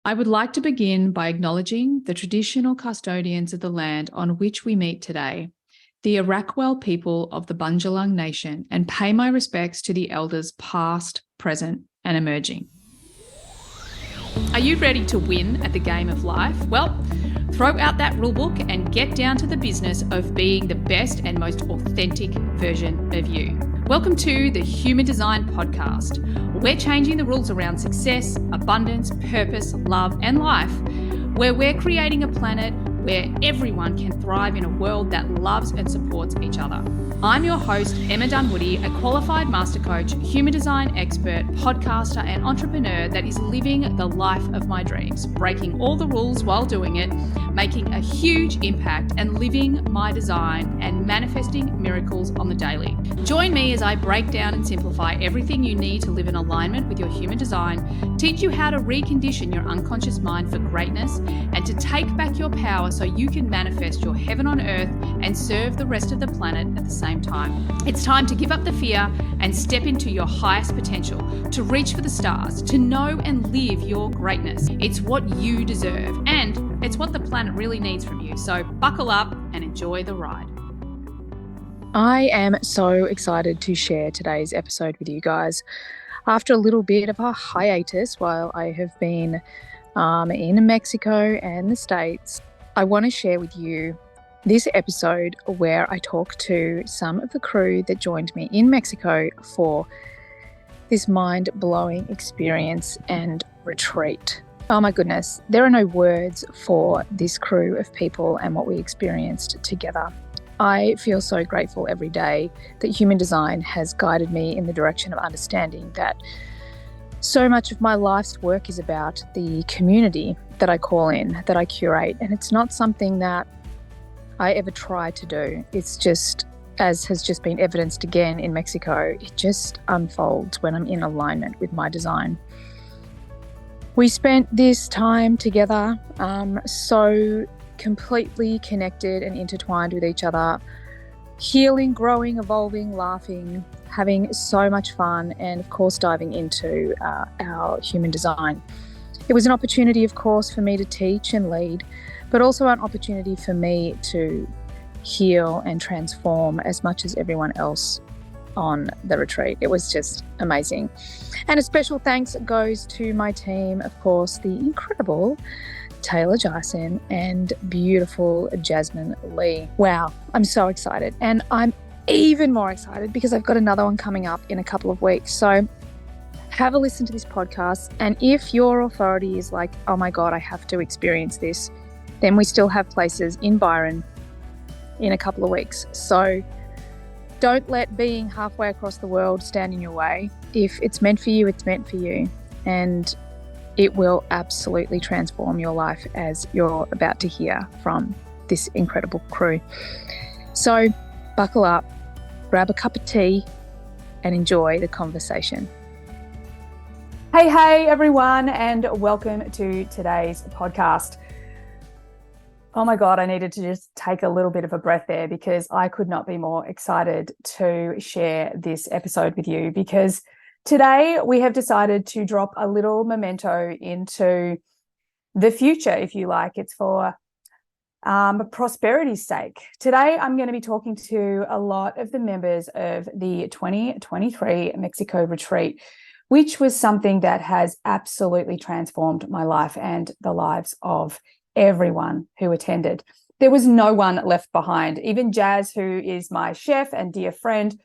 I would like to begin by acknowledging the traditional custodians of the land on which we meet today, the Arakwal people of the Bundjalung Nation, and pay my respects to the elders past, present, and emerging. Are you ready to win at the game of life? Well, throw out that rulebook and get down to the business of being the best and most authentic version of you. Welcome to the Human Design Podcast. We're changing the rules around success, abundance, purpose, love, and life, where we're creating a planet where everyone can thrive in a world that loves and supports each other. I'm your host, Emma Dunwoody, a qualified master coach, human design expert, podcaster, and entrepreneur that is living the life of my dreams, breaking all the rules while doing it, making a huge impact, and living my design and manifesting miracles on the daily. Join me as I break down and simplify everything you need to live in alignment with your human design, teach you how to recondition your unconscious mind for greatness, and to take back your power so you can manifest your heaven on earth and serve the rest of the planet at the same time. It's time to give up the fear and step into your highest potential, to reach for the stars, to know and live your greatness. It's what you deserve, and it's what the planet really needs from you. So buckle up and enjoy the ride. I am so excited to share today's episode with you guys. After a little bit of a hiatus while I have been in Mexico and the States, I want to share with you this episode where I talk to some of the crew that joined me in Mexico for this mind-blowing experience and retreat. Oh my goodness, there are no words for this crew of people and what we experienced together. I feel so grateful every day that human design has guided me in the direction of understanding that so much of my life's work is about the community that I call in, that I curate, and it's not something that I ever try to do. It's just, as has just been evidenced again in Mexico, it just unfolds when I'm in alignment with my design. We spent this time together so completely connected and intertwined with each other, healing, growing, evolving, laughing, having so much fun, and of course diving into our human design. It was an opportunity, of course, for me to teach and lead, but also an opportunity for me to heal and transform as much as everyone else on the retreat. It was just amazing. And a special thanks goes to my team, of course, the incredible Taylor Jason and beautiful Jasmine Lee. Wow, I'm so excited. And I'm even more excited because I've got another one coming up in a couple of weeks. So have a listen to this podcast. And if your authority is like, oh my God, I have to experience this, then we still have places in Byron in a couple of weeks. So don't let being halfway across the world stand in your way. If it's meant for you, it's meant for you. And it will absolutely transform your life, as you're about to hear from this incredible crew. So buckle up, grab a cup of tea, and enjoy the conversation. Hey everyone, and welcome to today's podcast. Oh my God, I needed to just take a little bit of a breath there because I could not be more excited to share this episode with you, because today we have decided to drop a little memento into the future, if you like. It's for prosperity's sake. Today I'm going to be talking to a lot of the members of the 2023 Mexico retreat, which was something that has absolutely transformed my life and the lives of everyone who attended. There was no one left behind. Even Jazz, who is my chef and dear friend,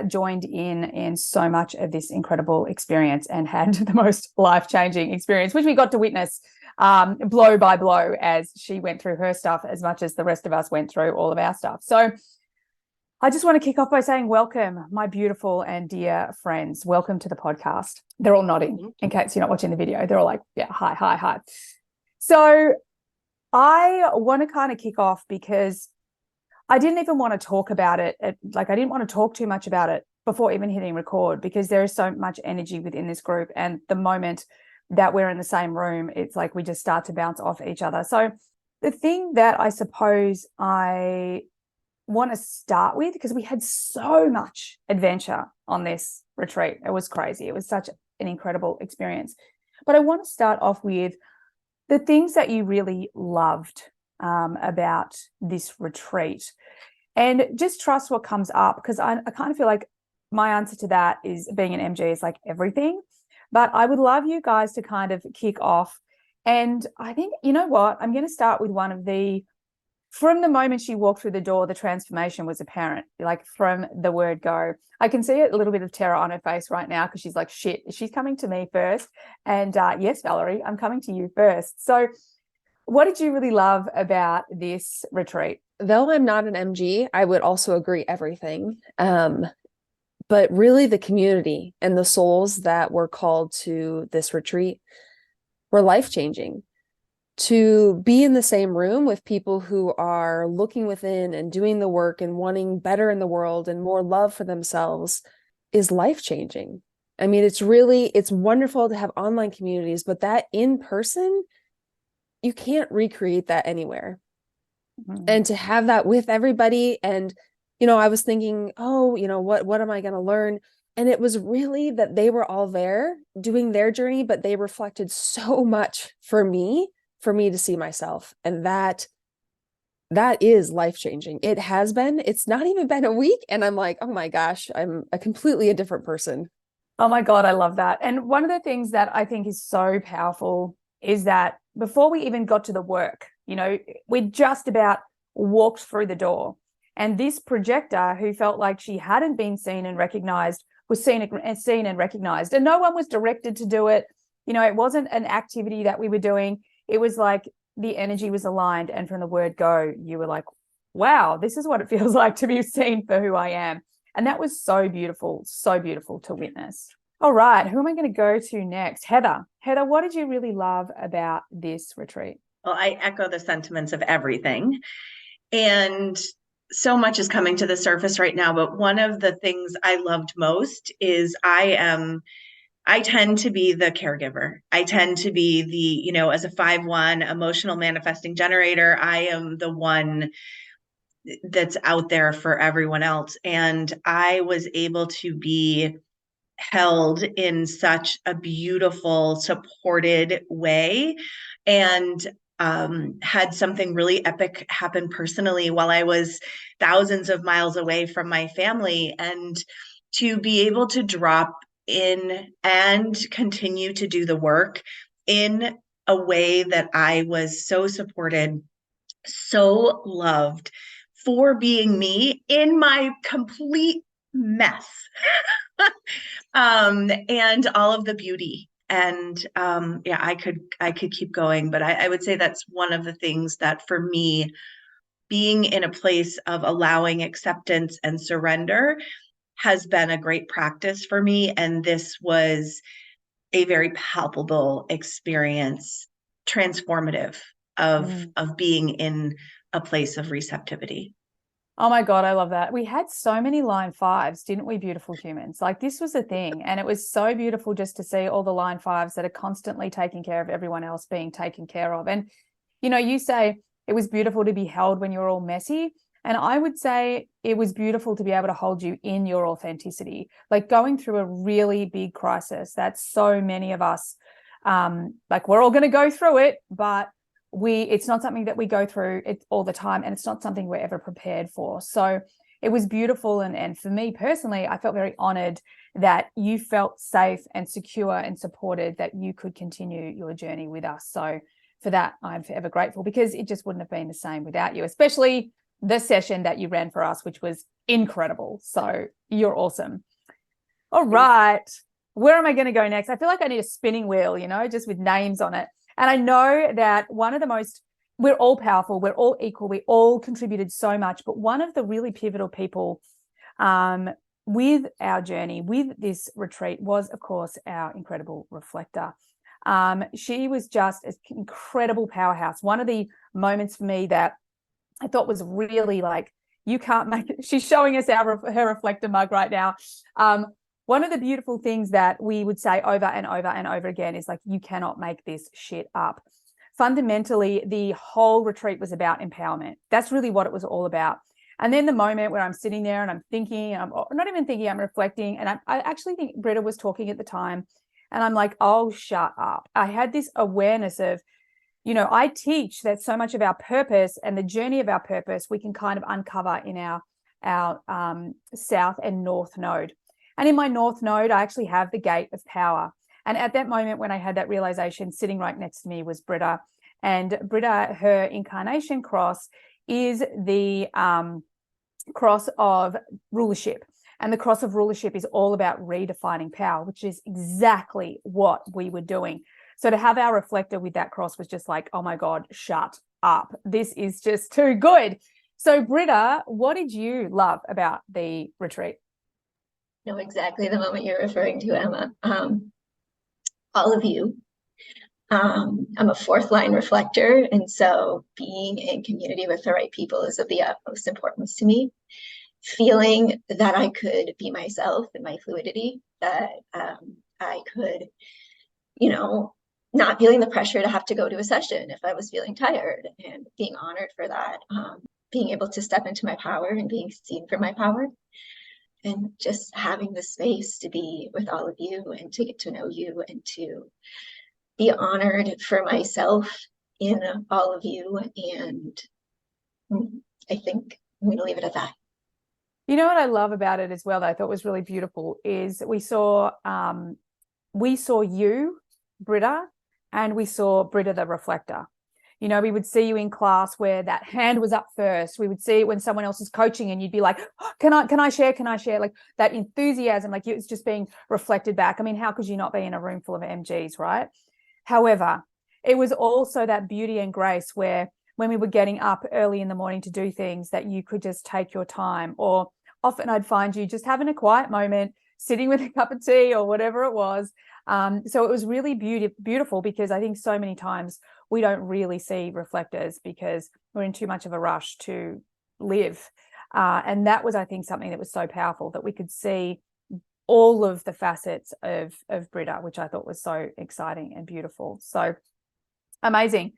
joined in so much of this incredible experience and had the most life-changing experience, which we got to witness blow by blow as she went through her stuff as much as the rest of us went through all of our stuff. So I just want to kick off by saying welcome, my beautiful and dear friends. Welcome to the podcast. They're all nodding in case you're not watching the video. They're all like, yeah, hi. So I want to kind of kick off because I didn't even want to talk about it. I didn't want to talk too much about it before even hitting record, because there is so much energy within this group. And the moment that we're in the same room, it's like we just start to bounce off each other. So the thing that I suppose I want to start with, because we had so much adventure on this retreat. It was crazy. It was such an incredible experience. But I want to start off with the things that you really loved about this retreat. And just trust what comes up, because I kind of feel like my answer to that is being an MG is like everything. But I would love you guys to kind of kick off. And I think, you know what, I'm going to start with one of the, from the moment she walked through the door, the transformation was apparent, like from the word go. I can see a little bit of terror on her face right now because she's like, shit, she's coming to me first. And yes, Valerie, I'm coming to you first. So what did you really love about this retreat? Though I'm not an MG, I would also agree everything. But really the community and the souls that were called to this retreat were life-changing. To be in the same room with people who are looking within and doing the work and wanting better in the world and more love for themselves is life-changing. I mean, it's wonderful to have online communities, but that in person, you can't recreate that anywhere. Mm-hmm. And to have that with everybody, and I was thinking, oh, what am I going to learn? And it was really that they were all there doing their journey, but they reflected so much for me to see myself. And that is life-changing. It has been. It's not even been a week. And I'm like, oh my gosh, I'm a different person. Oh my God, I love that. And one of the things that I think is so powerful is that before we even got to the work, we just about walked through the door. And this projector who felt like she hadn't been seen and recognized was seen and recognized. And no one was directed to do it. It wasn't an activity that we were doing. It was like the energy was aligned. And from the word go, you were like, wow, this is what it feels like to be seen for who I am. And that was so beautiful to witness. All right, who am I going to go to next? Heather. Heather, what did you really love about this retreat? Well, I echo the sentiments of everything. And so much is coming to the surface right now. But one of the things I loved most is I tend to be the caregiver. I tend to be the, as a 5/1 emotional manifesting generator, I am the one that's out there for everyone else. And I was able to be held in such a beautiful, supported way, and had something really epic happen personally while I was thousands of miles away from my family. And to be able to drop in and continue to do the work in a way that I was so supported, so loved, for being me in my complete mess. And all of the beauty. And I could keep going, but I would say that's one of the things that for me, being in a place of allowing acceptance and surrender has been a great practice for me. And this was a very palpable experience, transformative of being in a place of receptivity. Oh my God, I love that. We had so many line 5s, didn't we, beautiful humans? Like this was a thing. And it was so beautiful just to see all the line 5s that are constantly taking care of everyone else being taken care of. And, you say it was beautiful to be held when you're all messy. And I would say it was beautiful to be able to hold you in your authenticity, like going through a really big crisis that so many of us, like we're all going to go through it, but it's not something that we go through it all the time, and it's not something we're ever prepared for. So it was beautiful. And for me personally, I felt very honored that you felt safe and secure and supported, that you could continue your journey with us. So for that, I'm forever grateful, because it just wouldn't have been the same without you, especially the session that you ran for us, which was incredible. So you're awesome. All right. Where am I going to go next? I feel like I need a spinning wheel, just with names on it. And I know that we're all powerful, we're all equal, we all contributed so much, but one of the really pivotal people with our journey, with this retreat, was, of course, our incredible reflector. She was just an incredible powerhouse. One of the moments for me that I thought was really like, you can't make it. She's showing us her reflector mug right now. One of the beautiful things that we would say over and over and over again is like, you cannot make this shit up. Fundamentally, the whole retreat was about empowerment. That's really what it was all about. And then the moment where I'm sitting there and I'm thinking, I'm not even thinking, I'm reflecting. And I actually think Britta was talking at the time. And I'm like, oh, shut up. I had this awareness of, I teach that so much of our purpose and the journey of our purpose, we can kind of uncover in our south and north node. And in my north node, I actually have the gate of power. And at that moment, when I had that realization, sitting right next to me was Britta. And Britta, her incarnation cross is the cross of rulership. And the cross of rulership is all about redefining power, which is exactly what we were doing. So to have our reflector with that cross was just like, oh my God, shut up. This is just too good. So Britta, what did you love about the retreat? Know exactly the moment you're referring to, Emma. All of you. I'm a fourth line reflector, and so being in community with the right people is of the utmost importance to me. Feeling that I could be myself in my fluidity, that I could, not feeling the pressure to have to go to a session if I was feeling tired, and being honored for that, being able to step into my power and being seen for my power, and just having the space to be with all of you and to get to know you and to be honored for myself in all of you. And I think I'm going to leave it at that. You know what I love about it as well, that I thought was really beautiful, is we saw you, Britta, and we saw Britta the reflector. We would see you in class where that hand was up first. We would see it when someone else is coaching and you'd be like, oh, can I share? Can I share? Like that enthusiasm, like it's just being reflected back. I mean, how could you not be in a room full of MGs, right? However, it was also that beauty and grace where when we were getting up early in the morning to do things, that you could just take your time, or often I'd find you just having a quiet moment, sitting with a cup of tea or whatever it was. So it was really beautiful, because I think so many times we don't really see reflectors because we're in too much of a rush to live. And that was, I think, something that was so powerful, that we could see all of the facets of Britta, which I thought was so exciting and beautiful. So amazing.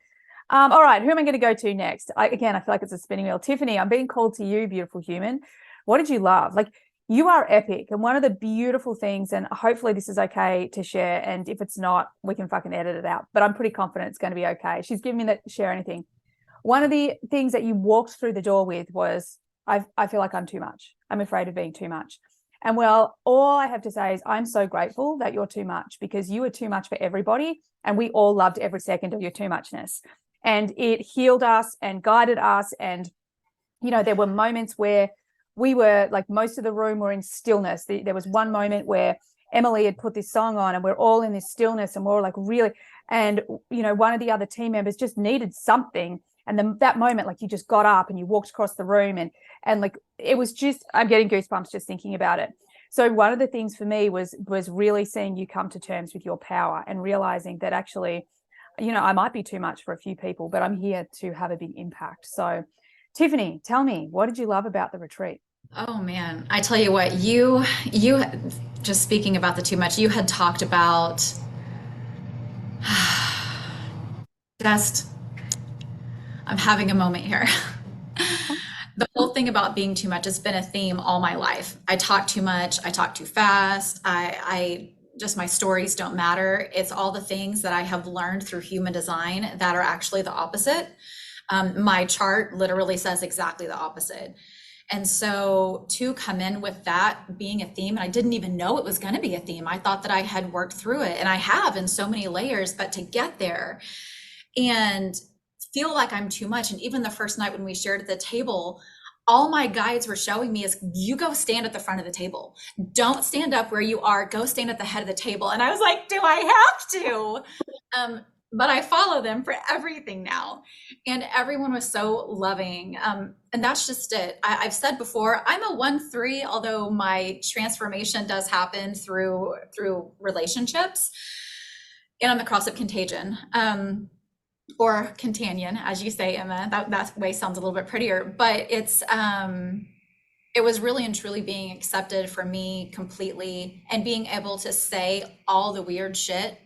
All right, who am I going to go to next? Again, I feel like it's a spinning wheel. Tiffany, I'm being called to you, beautiful human. What did you love? Like, you are epic. And one of the beautiful things, and hopefully this is okay to share, and if it's not, we can fucking edit it out, but I'm pretty confident it's going to be okay. She's giving me that share anything. One of the things that you walked through the door with was, I feel like I'm too much. I'm afraid of being too much. And well, all I have to say is I'm so grateful that you're too much, because you are too much for everybody. And we all loved every second of your too muchness. And it healed us and guided us. And, there were moments where we were like, most of the room were in stillness. There was one moment where Emily had put this song on and we're all in this stillness and we're like really, and, one of the other team members just needed something. And then that moment, like, you just got up and you walked across the room and like, it was just, I'm getting goosebumps just thinking about it. So one of the things for me was really seeing you come to terms with your power and realizing that actually, I might be too much for a few people, but I'm here to have a big impact. So Tiffany, tell me, what did you love about the retreat? Oh man, I tell you what, you just speaking about the too much, you had talked about just, I'm having a moment here. The whole thing about being too much has been a theme all my life. I talk too much, I talk too fast, I just, my stories don't matter. It's all the things that I have learned through human design that are actually the opposite. My chart literally says exactly the opposite. And so to come in with that being a theme, and I didn't even know it was going to be a theme. I thought that I had worked through it, and I have in so many layers, but to get there and feel like I'm too much. And even the first night when we shared at the table, all my guides were showing me is, you go stand at the front of the table. Don't stand up where you are, go stand at the head of the table. And I was like, do I have to? But I follow them for everything now. And everyone was so loving. And that's just it. I've said before, I'm a 1-3, although my transformation does happen through relationships. And I'm the cross of contagion. Or Cantanian, as you say, Emma. That way sounds a little bit prettier, but it's it was really and truly being accepted for me completely, and being able to say all the weird shit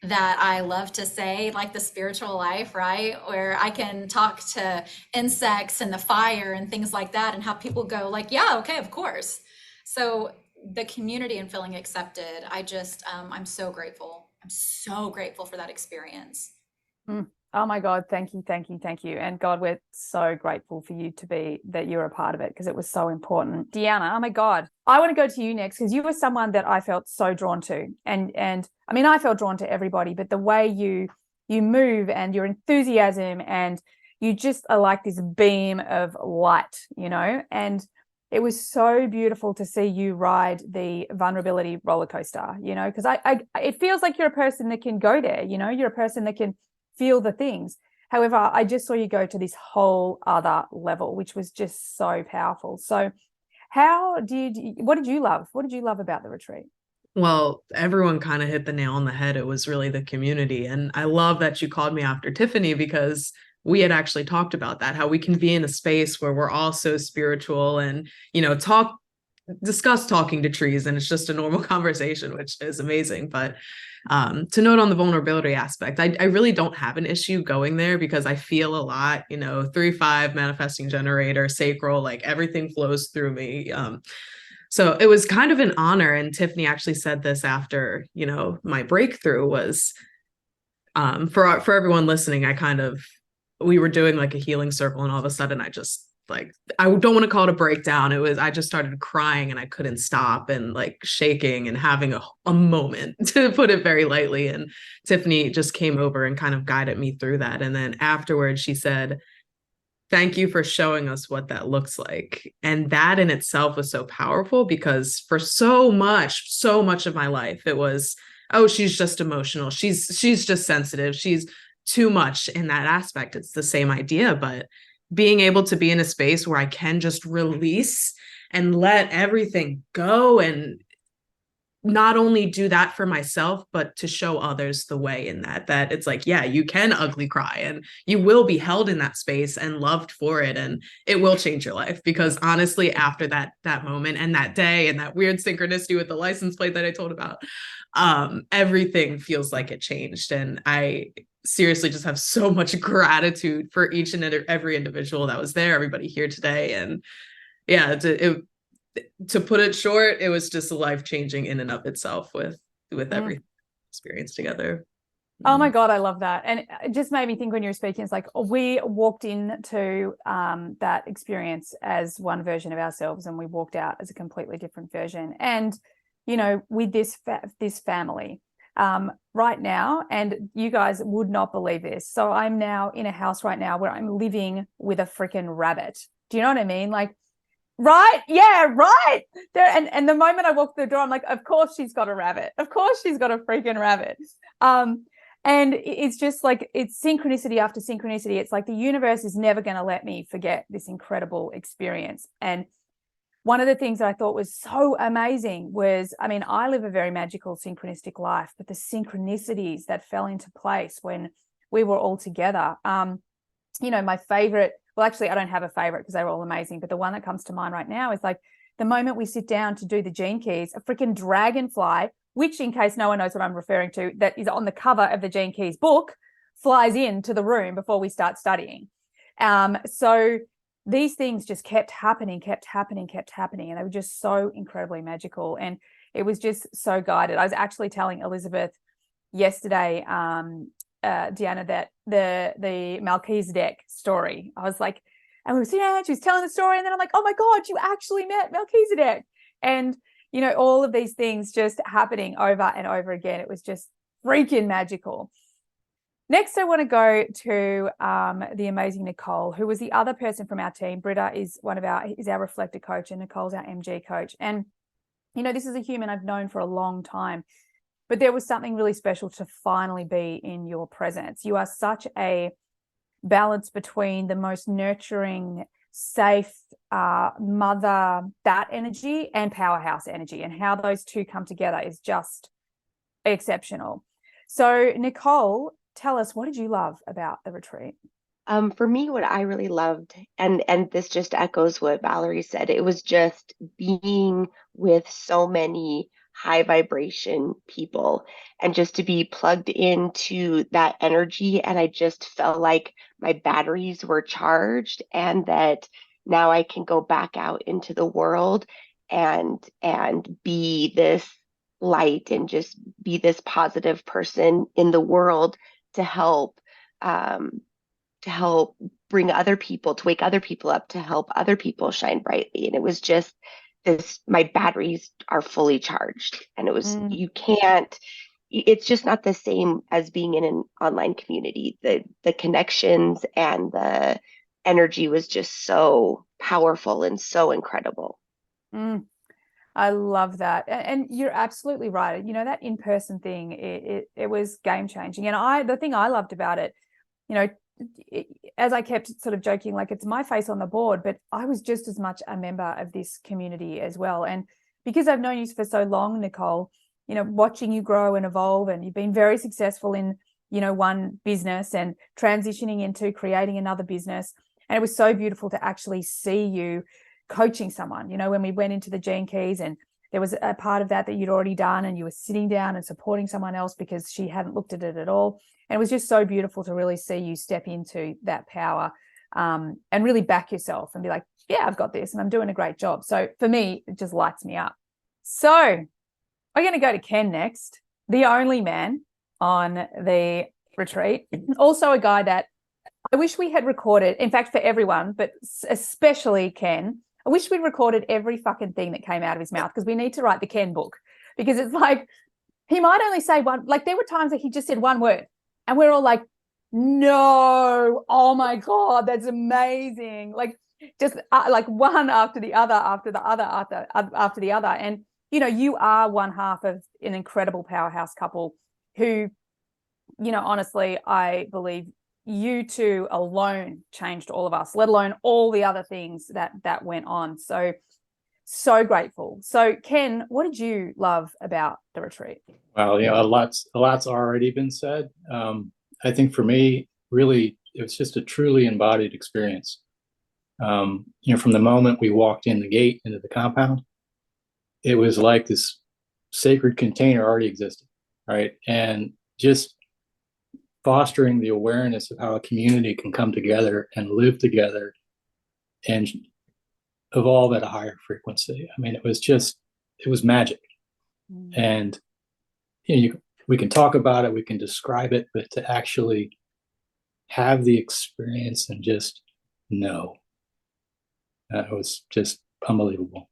that I love to say, like the spiritual life, right? Where I can talk to insects and the fire and things like that, and have people go like, yeah, okay, of course. So the community and feeling accepted. I'm so grateful. I'm so grateful for that experience. Oh my God, thank you, thank you, thank you. And God, we're so grateful for you that you're a part of it, because it was so important. Deanna, oh my God, I want to go to you next, because you were someone that I felt so drawn to. And I mean, I felt drawn to everybody, but the way you move and your enthusiasm, and you just are like this beam of light, and it was so beautiful to see you ride the vulnerability roller coaster, because it feels like you're a person that can go there, you're a person that can feel the things. However, I just saw you go to this whole other level, which was just so powerful. So what did you love? What did you love about the retreat? Well, everyone kind of hit the nail on the head. It was really the community. And I love that you called me after Tiffany, because we had actually talked about that, how we can be in a space where we're all so spiritual and, discuss talking to trees, and it's just a normal conversation, which is amazing. But to note on the vulnerability aspect, I really don't have an issue going there, because I feel a lot, 3-5 manifesting generator, sacral, like everything flows through me. So it was kind of an honor. And Tiffany actually said this after, my breakthrough was, for everyone listening, we were doing like a healing circle, and all of a sudden I just, like, I don't want to call it a breakdown. I just started crying and I couldn't stop, and like shaking and having a moment, to put it very lightly. And Tiffany just came over and kind of guided me through that. And then afterwards she said, "Thank you for showing us what that looks like." And that in itself was so powerful, because for so much of my life, it was, oh, she's just emotional. She's just sensitive. She's too much in that aspect. It's the same idea, but being able to be in a space where I can just release and let everything go, and not only do that for myself, but to show others the way in that it's like, yeah, you can ugly cry, and you will be held in that space and loved for it, and it will change your life. Because honestly, after that moment and that day and that weird synchronicity with the license plate that I told about, everything feels like it changed. And I seriously just have so much gratitude for each and every individual that was there, everybody here today. And yeah, to put it short, it was just life-changing in and of itself, with everything experienced together. Oh my God, I love that. And it just made me think when you were speaking, it's like we walked into that experience as one version of ourselves, and we walked out as a completely different version. And, with this family right now, and you guys would not believe this. So I'm now in a house right now where I'm living with a freaking rabbit. Do you know what I mean? Like, right? Yeah, right. There, and the moment I walk through the door, I'm like, of course she's got a rabbit. Of course she's got a freaking rabbit. And it's just like, it's synchronicity after synchronicity. It's like the universe is never going to let me forget this incredible experience. And one of the things that I thought was so amazing was, I mean, I live a very magical, synchronistic life, but the synchronicities that fell into place when we were all together. My favorite, well, actually, I don't have a favorite because they were all amazing, but the one that comes to mind right now is like the moment we sit down to do the gene keys, a freaking dragonfly, which, in case no one knows what I'm referring to, that is on the cover of the Gene Keys book, flies into the room before we start studying. So these things just kept happening. And they were just so incredibly magical. And it was just so guided. I was actually telling Elizabeth yesterday, Deanna, that the Melchizedek story, I was like, and she was telling the story, and then I'm like, oh my God, you actually met Melchizedek. And all of these things just happening over and over again. It was just freaking magical. Next, I want to go to the amazing Nicole, who was the other person from our team. Britta is our reflector coach, and Nicole's our MG coach. And, this is a human I've known for a long time, but there was something really special to finally be in your presence. You are such a balance between the most nurturing, safe mother, that energy, and powerhouse energy, and how those two come together is just exceptional. So Nicole, tell us, what did you love about the retreat? For me, what I really loved, and this just echoes what Valerie said, it was just being with so many high vibration people, and just to be plugged into that energy. And I just felt like my batteries were charged, and that now I can go back out into the world and be this light and just be this positive person in the world to help bring other people, to wake other people up, to help other people shine brightly. And it was just this, my batteries are fully charged. And it was, you can't, it's just not the same as being in an online community. The connections and the energy was just so powerful and so incredible. I love that. And you're absolutely right. You know, that in-person thing, it was game changing. And the thing I loved about it, you know, as I kept sort of joking, like, it's my face on the board, but I was just as much a member of this community as well. And because I've known you for so long, Nicole, you know, watching you grow and evolve, and you've been very successful in, you know, one business and transitioning into creating another business. And it was so beautiful to actually see you coaching someone, you know, when we went into the Gene Keys, and there was a part of that you'd already done, and you were sitting down and supporting someone else because she hadn't looked at it at all. And it was just so beautiful to really see you step into that power, and really back yourself and be like, yeah, I've got this and I'm doing a great job. So for me, it just lights me up. So we're going to go to Ken next, the only man on the retreat. Also a guy that I wish we had recorded, in fact, for everyone, but especially Ken, I wish we'd recorded every fucking thing that came out of his mouth, because we need to write the Ken book, because it's like, he might only say one, like there were times that he just said one word and we're all like, no, oh my God, that's amazing. Like just like one after the other, after the other, after the other. And, you know, you are one half of an incredible powerhouse couple who, you know, honestly, I believe you two alone changed all of us, let alone all the other things that went on. So grateful. So Ken, what did you love about the retreat? Well, you know, a lot's already been said. I think for me, really, it was just a truly embodied experience. You know, from the moment we walked in the gate into the compound, it was like this sacred container already existed, right? And just fostering the awareness of how a community can come together and live together and evolve at a higher frequency. I mean, it was magic. And you know, we can talk about it, we can describe it, but to actually have the experience and just know, that was just unbelievable.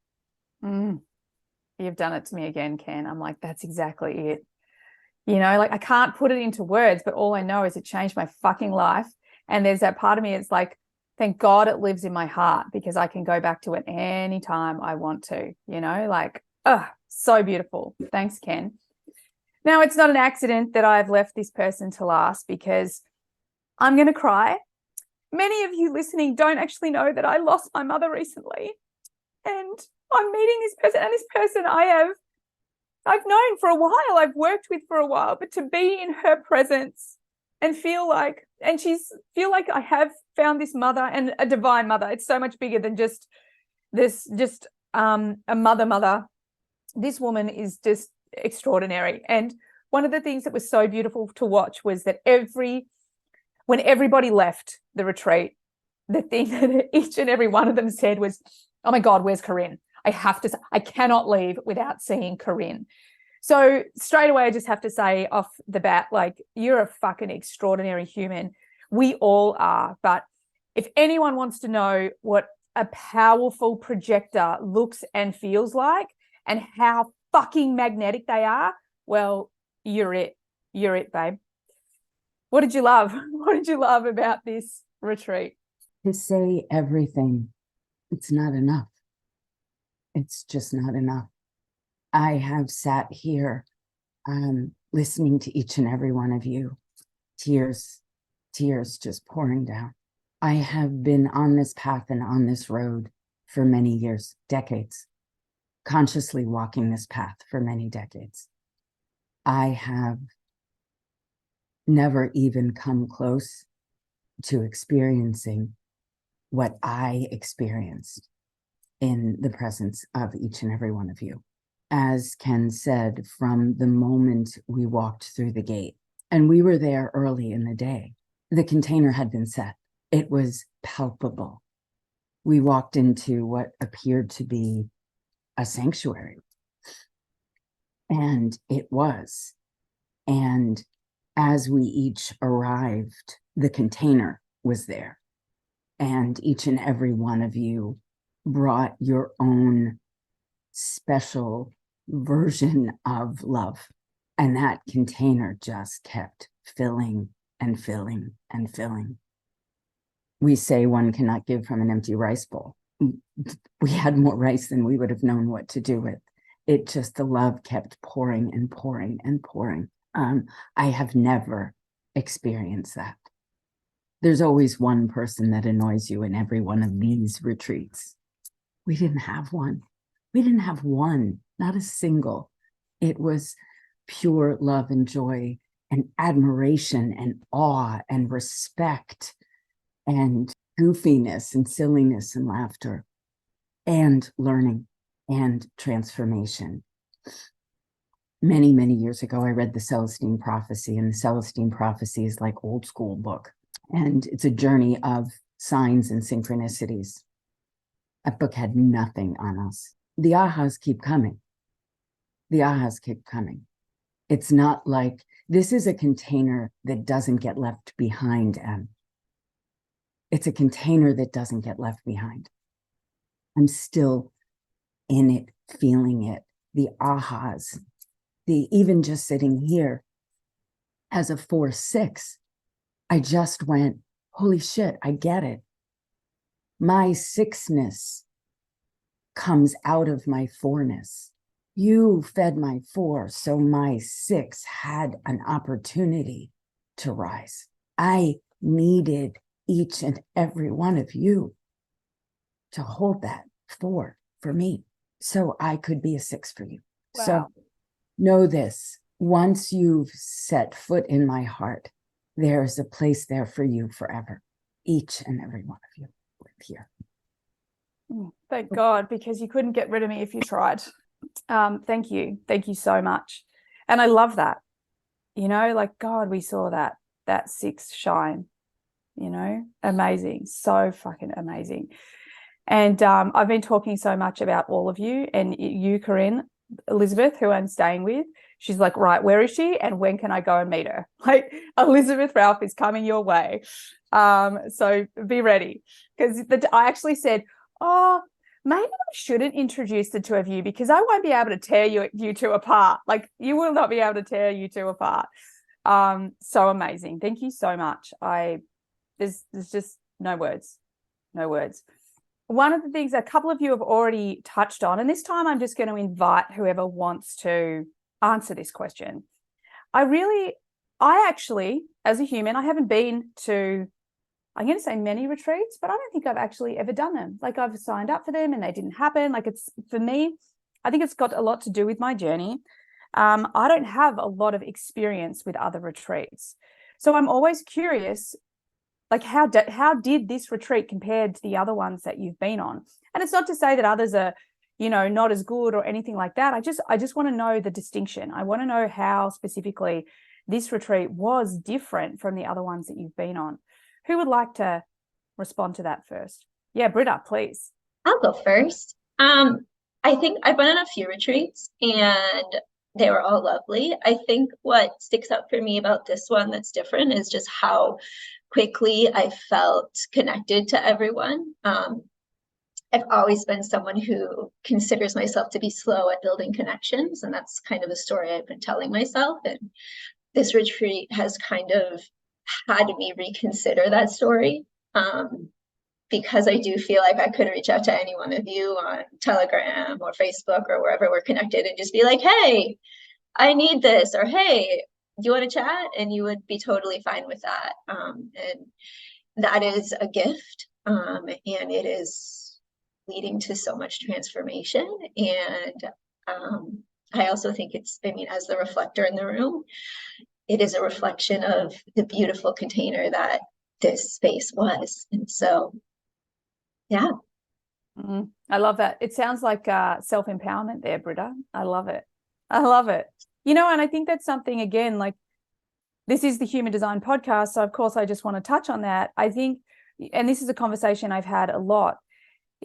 You've done it to me again, Ken. I'm like, that's exactly it. You know, like I can't put it into words, but all I know is it changed my fucking life. And there's that part of me, it's like, thank God it lives in my heart, because I can go back to it anytime I want to, you know, like, oh, so beautiful. Thanks, Ken. Now, it's not an accident that I've left this person to last, because I'm going to cry. Many of you listening don't actually know that I lost my mother recently, and I'm meeting this person, and this person I've known for a while, I've worked with for a while, but to be in her presence and feel like I have found this mother, and a divine mother. It's so much bigger than just a mother. This woman is just extraordinary. And one of the things that was so beautiful to watch was that when everybody left the retreat, the thing that each and every one of them said was, oh my God, where's Corinne? I cannot leave without seeing Corinne. So straight away, I just have to say off the bat, like, you're a fucking extraordinary human. We all are. But if anyone wants to know what a powerful projector looks and feels like, and how fucking magnetic they are, well, you're it. You're it, babe. What did you love? What did you love about this retreat? To say everything, it's not enough. It's just not enough. I have sat here listening to each and every one of you, tears just pouring down. I have been on this path and on this road for many years, decades, consciously walking this path for many decades. I have never even come close to experiencing what I experienced in the presence of each and every one of you. As Ken said, from the moment we walked through the gate, and we were there early in the day, the container had been set. It was palpable. We walked into what appeared to be a sanctuary. And it was. And as we each arrived, the container was there. And each and every one of you brought your own special version of love. And that container just kept filling and filling and filling. We say one cannot give from an empty rice bowl. We had more rice than we would have known what to do with. It just, the love kept pouring and pouring and pouring. I have never experienced that. There's always one person that annoys you in every one of these retreats. We didn't have one. We didn't have one, not a single. It was pure love and joy and admiration and awe and respect and goofiness and silliness and laughter and learning and transformation. Many, many years ago, I read the Celestine Prophecy, and the Celestine Prophecy is like old school book. And it's a journey of signs and synchronicities. That book had nothing on us. The ahas keep coming. The ahas keep coming. It's not like, this is a container that doesn't get left behind, Em. It's a container that doesn't get left behind. I'm still in it, feeling it. The ahas, even just sitting here as a 4-6, I just went, holy shit, I get it. My 6-ness comes out of my 4-ness. You fed my 4, so my 6 had an opportunity to rise. I needed each and every one of you to hold that 4 for me, so I could be a 6 for you. Wow. So know this, once you've set foot in my heart, there's a place there for you forever. Each and every one of you live here. Thank God, because you couldn't get rid of me if you tried. Thank you. Thank you so much. And I love that. You know, like, God, we saw that 6 shine, you know, amazing. So fucking amazing. And I've been talking so much about all of you, and you, Corinne, Elizabeth, who I'm staying with, she's like, right, where is she? And when can I go and meet her? Like, Elizabeth Ralph is coming your way. So be ready. Because I actually said, oh, maybe I shouldn't introduce the two of you because I won't be able to tear you two apart. Like, you will not be able to tear you two apart. So amazing. Thank you so much. There's just no words. No words. One of the things a couple of you have already touched on, and this time I'm just going to invite whoever wants to answer this question. I actually, as a human, I haven't been to, I'm going to say many retreats, but I don't think I've actually ever done them. Like, I've signed up for them and they didn't happen. Like, it's, for me, I think it's got a lot to do with my journey. I don't have a lot of experience with other retreats. So I'm always curious, like, how did this retreat compare to the other ones that you've been on? And it's not to say that others are, you know, not as good or anything like that. I just want to know the distinction. I want to know how specifically this retreat was different from the other ones that you've been on. Who would like to respond to that first? Yeah, Britta, please. I'll go first. I think I've been on a few retreats and they were all lovely. I think what sticks out for me about this one that's different is just how quickly I felt connected to everyone. I've always been someone who considers myself to be slow at building connections, and that's kind of a story I've been telling myself. And this retreat has kind of had me reconsider that story, because I do feel like I could reach out to any one of you on Telegram or Facebook or wherever we're connected and just be like, hey, I need this, or hey, do you want to chat? And you would be totally fine with that. And that is a gift, and it is leading to so much transformation. And I also think it's, I mean, as the reflector in the room, it is a reflection of the beautiful container that this space was. And so, yeah. I love that. It sounds like self-empowerment there, Britta. I love it. I love it. You know, and I think that's something, again, like, this is the Human Design Podcast. So of course I just want to touch on that. I think, and this is a conversation I've had a lot,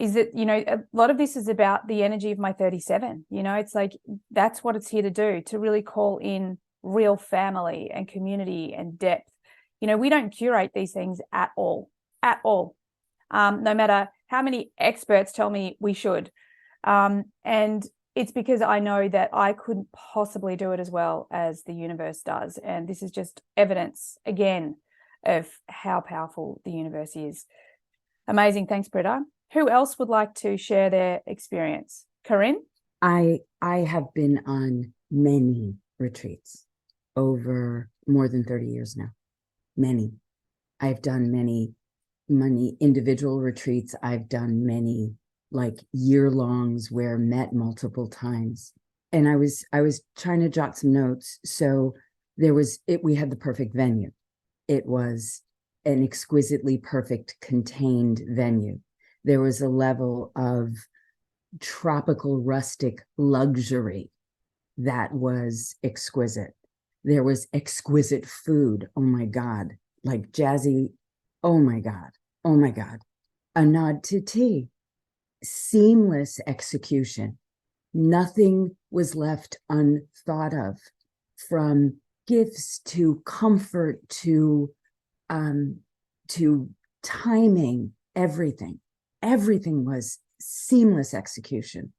is that, you know, a lot of this is about the energy of my 37. You know, it's like, that's what it's here to do, to really call in real family and community and depth. You know, we don't curate these things at all, no matter how many experts tell me we should. And it's because I know that I couldn't possibly do it as well as the universe does. And this is just evidence, again, of how powerful the universe is. Amazing. Thanks, Britta. Who else would like to share their experience? Corinne? I have been on many retreats over more than 30 years now. Many. I've done many individual retreats. I've done many like year-longs where met multiple times. And I was trying to jot some notes. So we had the perfect venue. It was an exquisitely perfect contained venue. There was a level of tropical rustic luxury that was exquisite. There was exquisite food. Oh my God. Like jazzy. Oh my God. Oh my God. A nod to tea. Seamless execution. Nothing was left unthought of, from gifts to comfort to timing. Everything was seamless execution.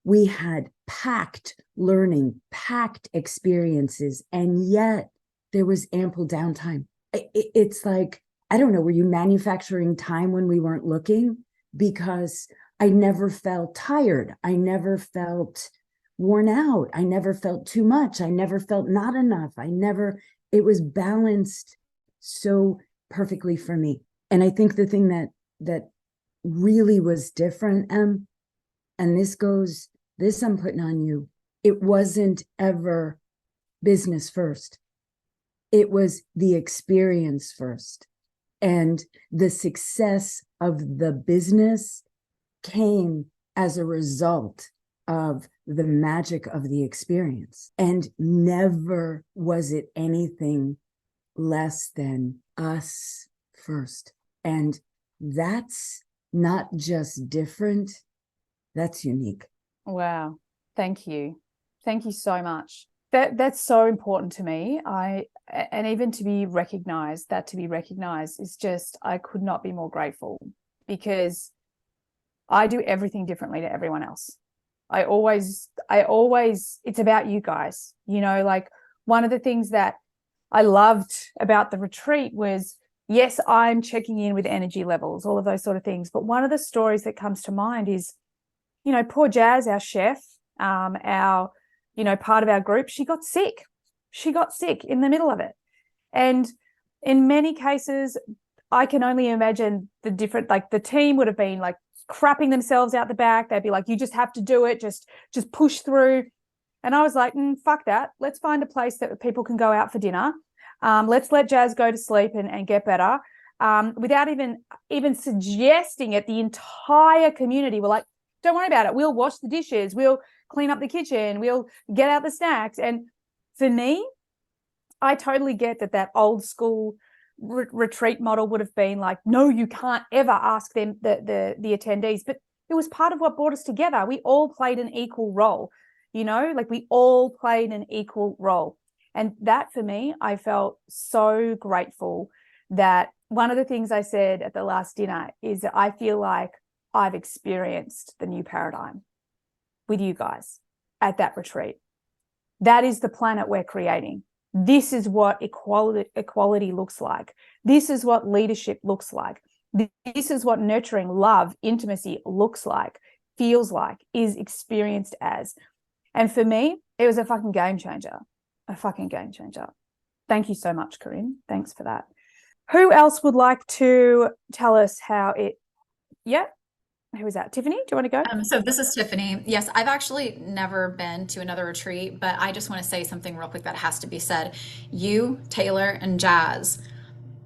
We had packed learning, packed experiences, and yet there was ample downtime. It's like, I don't know, were you manufacturing time when we weren't looking? Because I never felt tired. I never felt worn out. I never felt too much. I never felt not enough. It was balanced so perfectly for me. And I think the thing that really was different, and this I'm putting on you, it wasn't ever business first. It was the experience first. And the success of the business came as a result of the magic of the experience. And never was it anything less than us first. And that's not just different, that's unique. Wow. Thank you. Thank you so much. That's so important to me. And even to be recognized is just, I could not be more grateful, because I do everything differently to everyone else. I always, it's about you guys. You know, like, one of the things that I loved about the retreat was, yes, I'm checking in with energy levels, all of those sort of things. But one of the stories that comes to mind is, you know, poor Jazz, our chef, part of our group, she got sick. She got sick in the middle of it. And in many cases, I can only imagine the team would have been like crapping themselves out the back. They'd be like, you just have to do it. Just push through. And I was like, fuck that. Let's find a place that people can go out for dinner. Let's let Jazz go to sleep and get better. Without even suggesting it, the entire community were like, don't worry about it. We'll wash the dishes. We'll clean up the kitchen. We'll get out the snacks. And for me, I totally get that old school retreat model would have been like, no, you can't ever ask them, the attendees. But it was part of what brought us together. We all played an equal role, we all played an equal role. And that, for me, I felt so grateful that one of the things I said at the last dinner is that I feel like I've experienced the new paradigm with you guys at that retreat. That is the planet we're creating. This is what equality looks like. This is what leadership looks like. This is what nurturing love, intimacy looks like, feels like, is experienced as. And for me, it was a fucking game changer. A fucking game changer. Thank you so much, Corinne. Thanks for that. Who else would like to tell us how it... Yeah. Who was that? Tiffany, do you want to go? So this is Tiffany. Yes, I've actually never been to another retreat, but I just want to say something real quick that has to be said. You, Taylor, and Jazz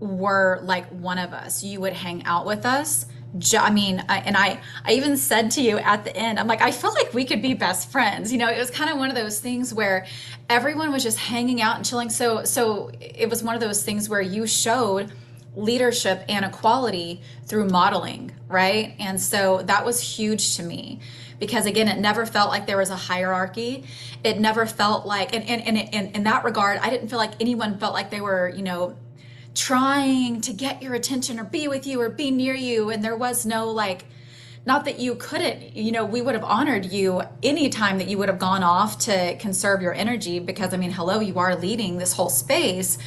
were like one of us. You would hang out with us. I even said to you at the end, I'm like, I feel like we could be best friends. It was kind of one of those things where everyone was just hanging out and chilling. So it was one of those things where you showed leadership and equality through modeling, right? And so that was huge to me because, again, it never felt like there was a hierarchy. It never felt like, and in that regard, I didn't feel like anyone felt like they were, trying to get your attention or be with you or be near you. And there was no like, not that you couldn't, we would have honored you anytime that you would have gone off to conserve your energy because, I mean, hello, you are leading this whole space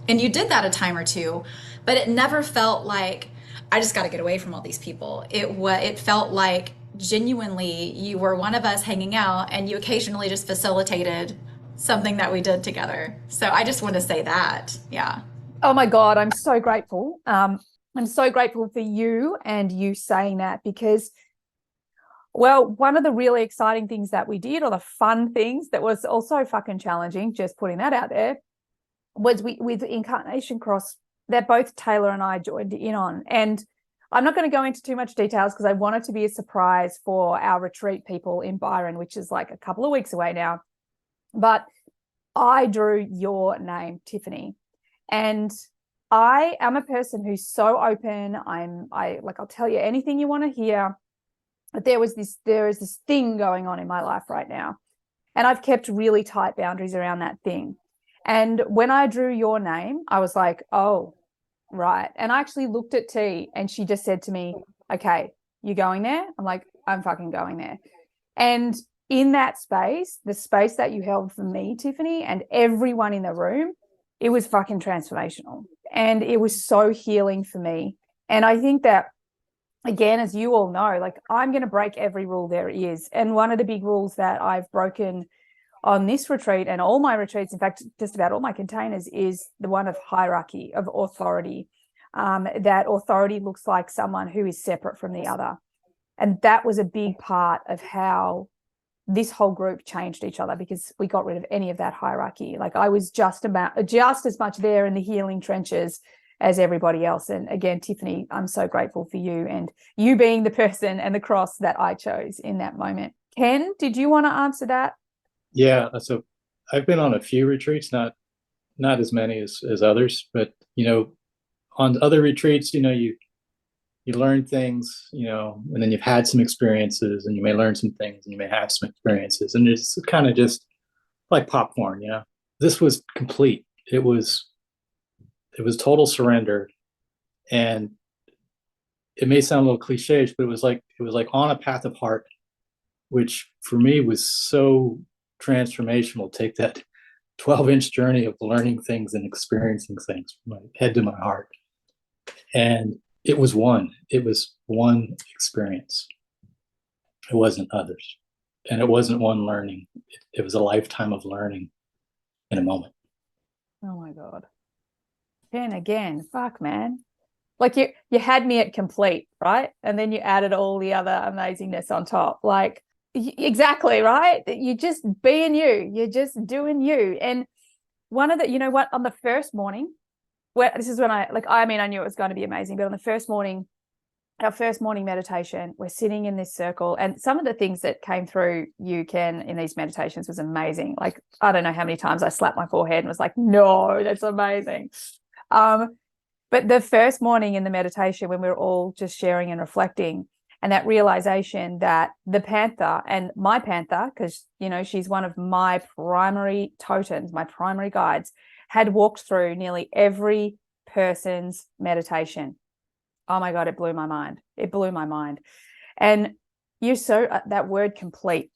and you did that a time or two, but it never felt like, I just got to get away from all these people. It felt like genuinely you were one of us hanging out and you occasionally just facilitated something that we did together. So I just want to say that. Yeah. Oh my God, I'm so grateful. I'm so grateful for you and you saying that because, well, one of the really exciting things that we did, or the fun things that was also fucking challenging, just putting that out there, was with Incarnation Cross that both Taylor and I joined in on. And I'm not going to go into too much details because I want it to be a surprise for our retreat people in Byron, which is like a couple of weeks away now. But I drew your name, Tiffany. And I am a person who's so open. I'll tell you anything you want to hear. But there is this thing going on in my life right now. And I've kept really tight boundaries around that thing. And when I drew your name, I was like, oh, right. And I actually looked at T and she just said to me, okay, you going there? I'm like, I'm fucking going there. And in that space, the space that you held for me, Tiffany, and everyone in the room, it was fucking transformational. And it was so healing for me. And I think that, again, as you all know, like I'm going to break every rule there is. And one of the big rules that I've broken on this retreat and all my retreats, in fact, just about all my containers, is the one of hierarchy, of authority. That authority looks like someone who is separate from the other. And that was a big part of how this whole group changed each other, because we got rid of any of that hierarchy. Like I was just as much there in the healing trenches as everybody else. And again, Tiffany, I'm so grateful for you and you being the person and the cross that I chose in that moment. Ken, did you want to answer that? Yeah, so I've been on a few retreats, not as many as others, but on other retreats, you learn things, and then you've had some experiences and you may learn some things and you may have some experiences, and it's kind of just like popcorn. This was complete. It was total surrender. And it may sound a little cliche, but it was like on a path of heart, which for me was so transformational. Take that 12-inch journey of learning things and experiencing things from my head to my heart. And it was one experience. It wasn't others. And it wasn't one learning. It was a lifetime of learning in a moment. Oh my God. Ken, again, fuck, man. Like you had me at complete, right? And then you added all the other amazingness on top. Like, exactly, right? You just being you. You're just doing you. And one of the, on the first morning, this is when I knew it was going to be amazing, but on the first morning, our first morning meditation, we're sitting in this circle, and some of the things that came through you, Ken, in these meditations was amazing. Like, I don't know how many times I slapped my forehead and was like, no, that's amazing. But the first morning in the meditation, when we were all just sharing and reflecting, and that realization that the panther, and my panther, because, she's one of my primary totems, my primary guides, had walked through nearly every person's meditation. Oh my God, it blew my mind. It blew my mind. And that word complete,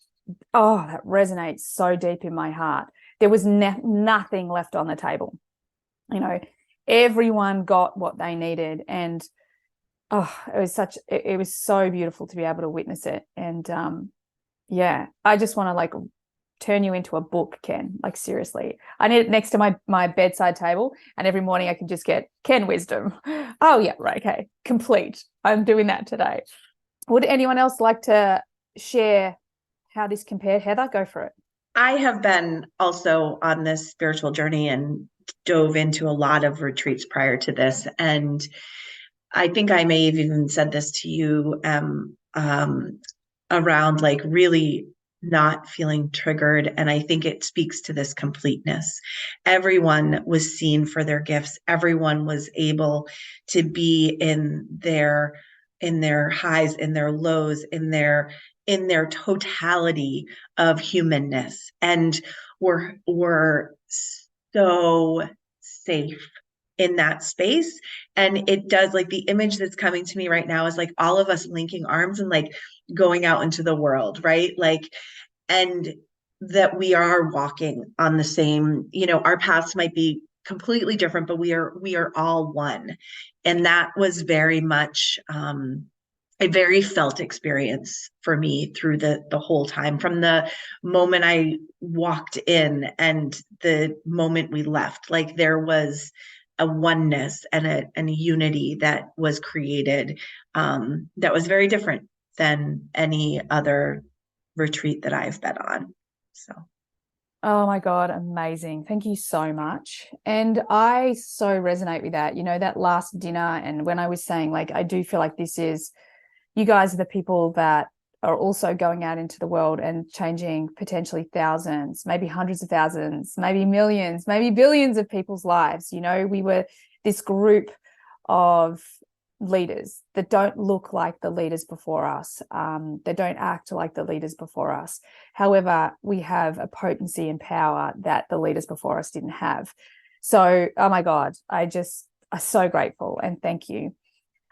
oh, that resonates so deep in my heart. There was nothing left on the table. Everyone got what they needed. And it was so beautiful to be able to witness it. And I just want to turn you into a book, Ken. Like, seriously, I need it next to my bedside table, and every morning I can just get Ken wisdom. Oh yeah, right, okay, complete. I'm doing that today. Would anyone else like to share how this compared? Heather, go for it. I have been also on this spiritual journey and dove into a lot of retreats prior to this, and I think I may have even said this to you around really not feeling triggered. And I think it speaks to this completeness. Everyone was seen for their gifts. Everyone was able to be in their highs, in their lows, in their totality of humanness. And we're so safe in that space. And it does, like, the image that's coming to me right now is like all of us linking arms and like going out into the world, right? Like, and that we are walking on the same, our paths might be completely different, but we are all one. And that was very much a very felt experience for me through the whole time, from the moment I walked in and the moment we left. Like, there was a oneness and a unity that was created, that was very different than any other retreat that I've been on. So. Oh my God, amazing. Thank you so much. And I so resonate with that, that last dinner. And when I was saying, like, I do feel like you guys are the people that are also going out into the world and changing potentially thousands, maybe hundreds of thousands, maybe millions, maybe billions of people's lives. We were this group of leaders that don't look like the leaders before us, that don't act like the leaders before us. However, we have a potency and power that the leaders before us didn't have. So, oh my God, I'm so grateful, and thank you.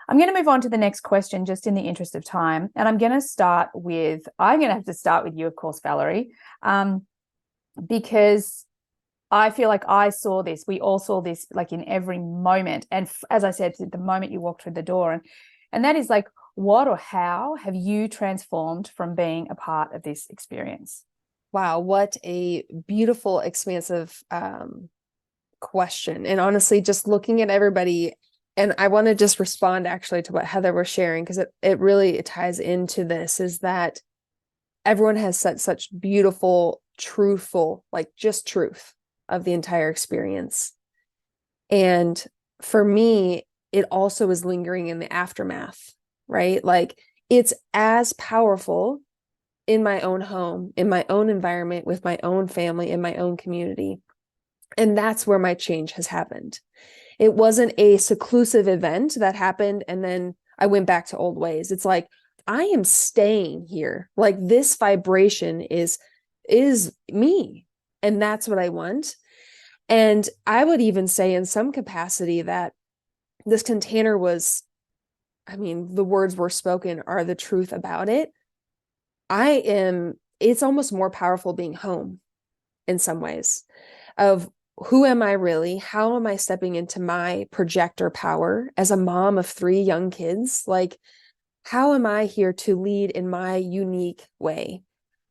I'm going to move on to the next question, just in the interest of time. And I'm going to have to start with you, of course, Valerie, because I feel like we all saw this, like, in every moment. And as I said, the moment you walked through the door, and that is like, what or how have you transformed from being a part of this experience? Wow, what a beautiful, expansive question. And honestly, just looking at everybody, and I want to just respond actually to what Heather was sharing, because it really ties into this, is that everyone has said such beautiful, truthful, like, just truth of the entire experience. And for me, it also is lingering in the aftermath, right? Like, it's as powerful in my own home, in my own environment, with my own family, in my own community. And that's where my change has happened. It wasn't a seclusive event that happened and then I went back to old ways. It's like, I am staying here. Like, this vibration is me. And that's what I want. And I would even say, in some capacity, that this container was, the words were spoken are the truth about it. It's almost more powerful being home in some ways, of who am I really? How am I stepping into my projector power as a mom of 3 young kids? Like, how am I here to lead in my unique way?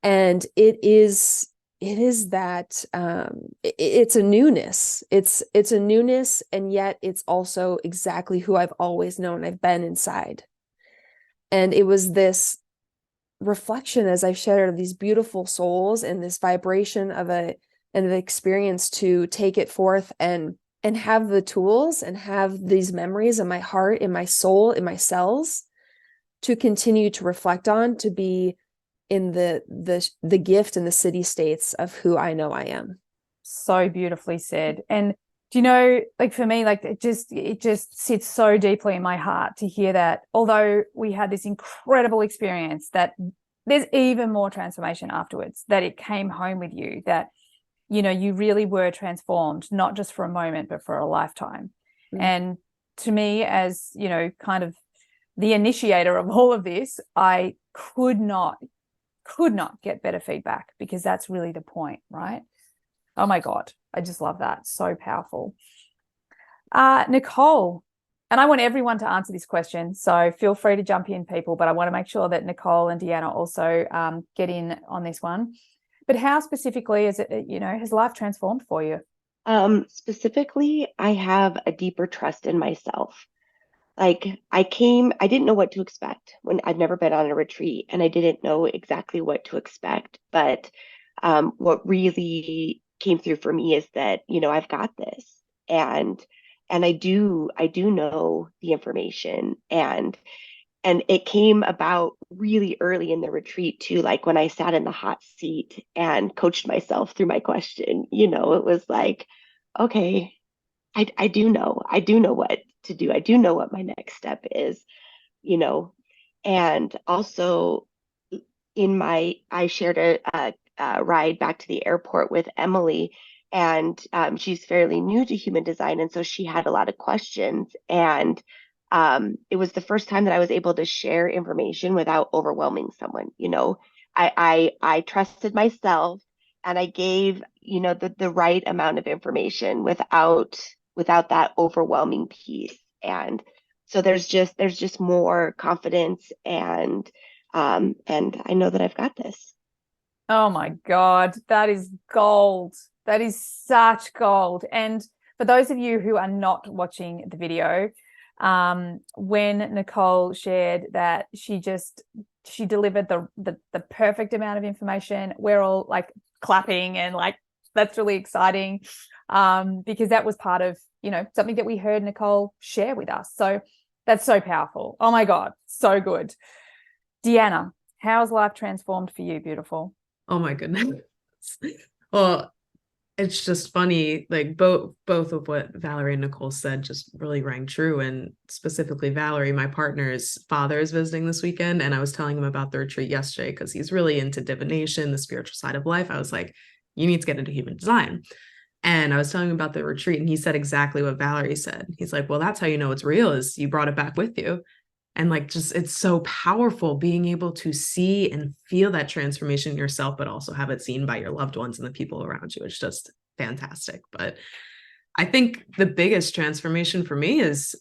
And it is that it's a newness. It's a newness, and yet it's also exactly who I've always known I've been inside. And it was this reflection, as I've shared, of these beautiful souls and this vibration of an experience, to take it forth and have the tools and have these memories in my heart, in my soul, in my cells, to continue to reflect on, to be in the gift and the city states of who I know I am. So beautifully said. And do you know, like, for me, like, it just sits so deeply in my heart to hear that, although we had this incredible experience, that there's even more transformation afterwards, that it came home with you, that, you really were transformed, not just for a moment, but for a lifetime. Mm-hmm. And to me, as, kind of the initiator of all of this, I could not get better feedback, because that's really the point, right? Oh my God, I just love that. So powerful. Nicole, and I want everyone to answer this question, so feel free to jump in, people, but I want to make sure that Nicole and Deanna also get in on this one. But how specifically is it, has life transformed for you? Specifically, I have a deeper trust in myself. Like, I didn't know what to expect when I'd never been on a retreat, and I didn't know exactly what to expect. But what really came through for me is that, I've got this, and I do know the information, and And it came about really early in the retreat too, like when I sat in the hot seat and coached myself through my question. It was like, okay, I do know what to do. I do know what my next step is, you know. And also I shared a ride back to the airport with Emily, and she's fairly new to human design, and so she had a lot of questions. And it was the first time that I was able to share information without overwhelming someone. I trusted myself, and I gave the right amount of information without that overwhelming piece. And so there's just more confidence, and I know that I've got this. Oh my God, that is gold. That is such gold. And for those of you who are not watching the video, when Nicole shared that she delivered the perfect amount of information, we're all like clapping and like, that's really exciting, because that was part of, something that we heard Nicole share with us. So that's so powerful. Oh my God, so good. Deanna, how's life transformed for you, beautiful? Oh my goodness. Well, it's just funny, like both of what Valerie and Nicole said just really rang true. And specifically Valerie, my partner's father is visiting this weekend, and I was telling him about the retreat yesterday because he's really into divination, the spiritual side of life. I was like, you need to get into human design. And I was telling him about the retreat, and he said exactly what Valerie said. He's like, well, that's how you know it's real, is you brought it back with you. And like, just, it's so powerful being able to see and feel that transformation in yourself, but also have it seen by your loved ones and the people around you. It's just fantastic. But I think the biggest transformation for me is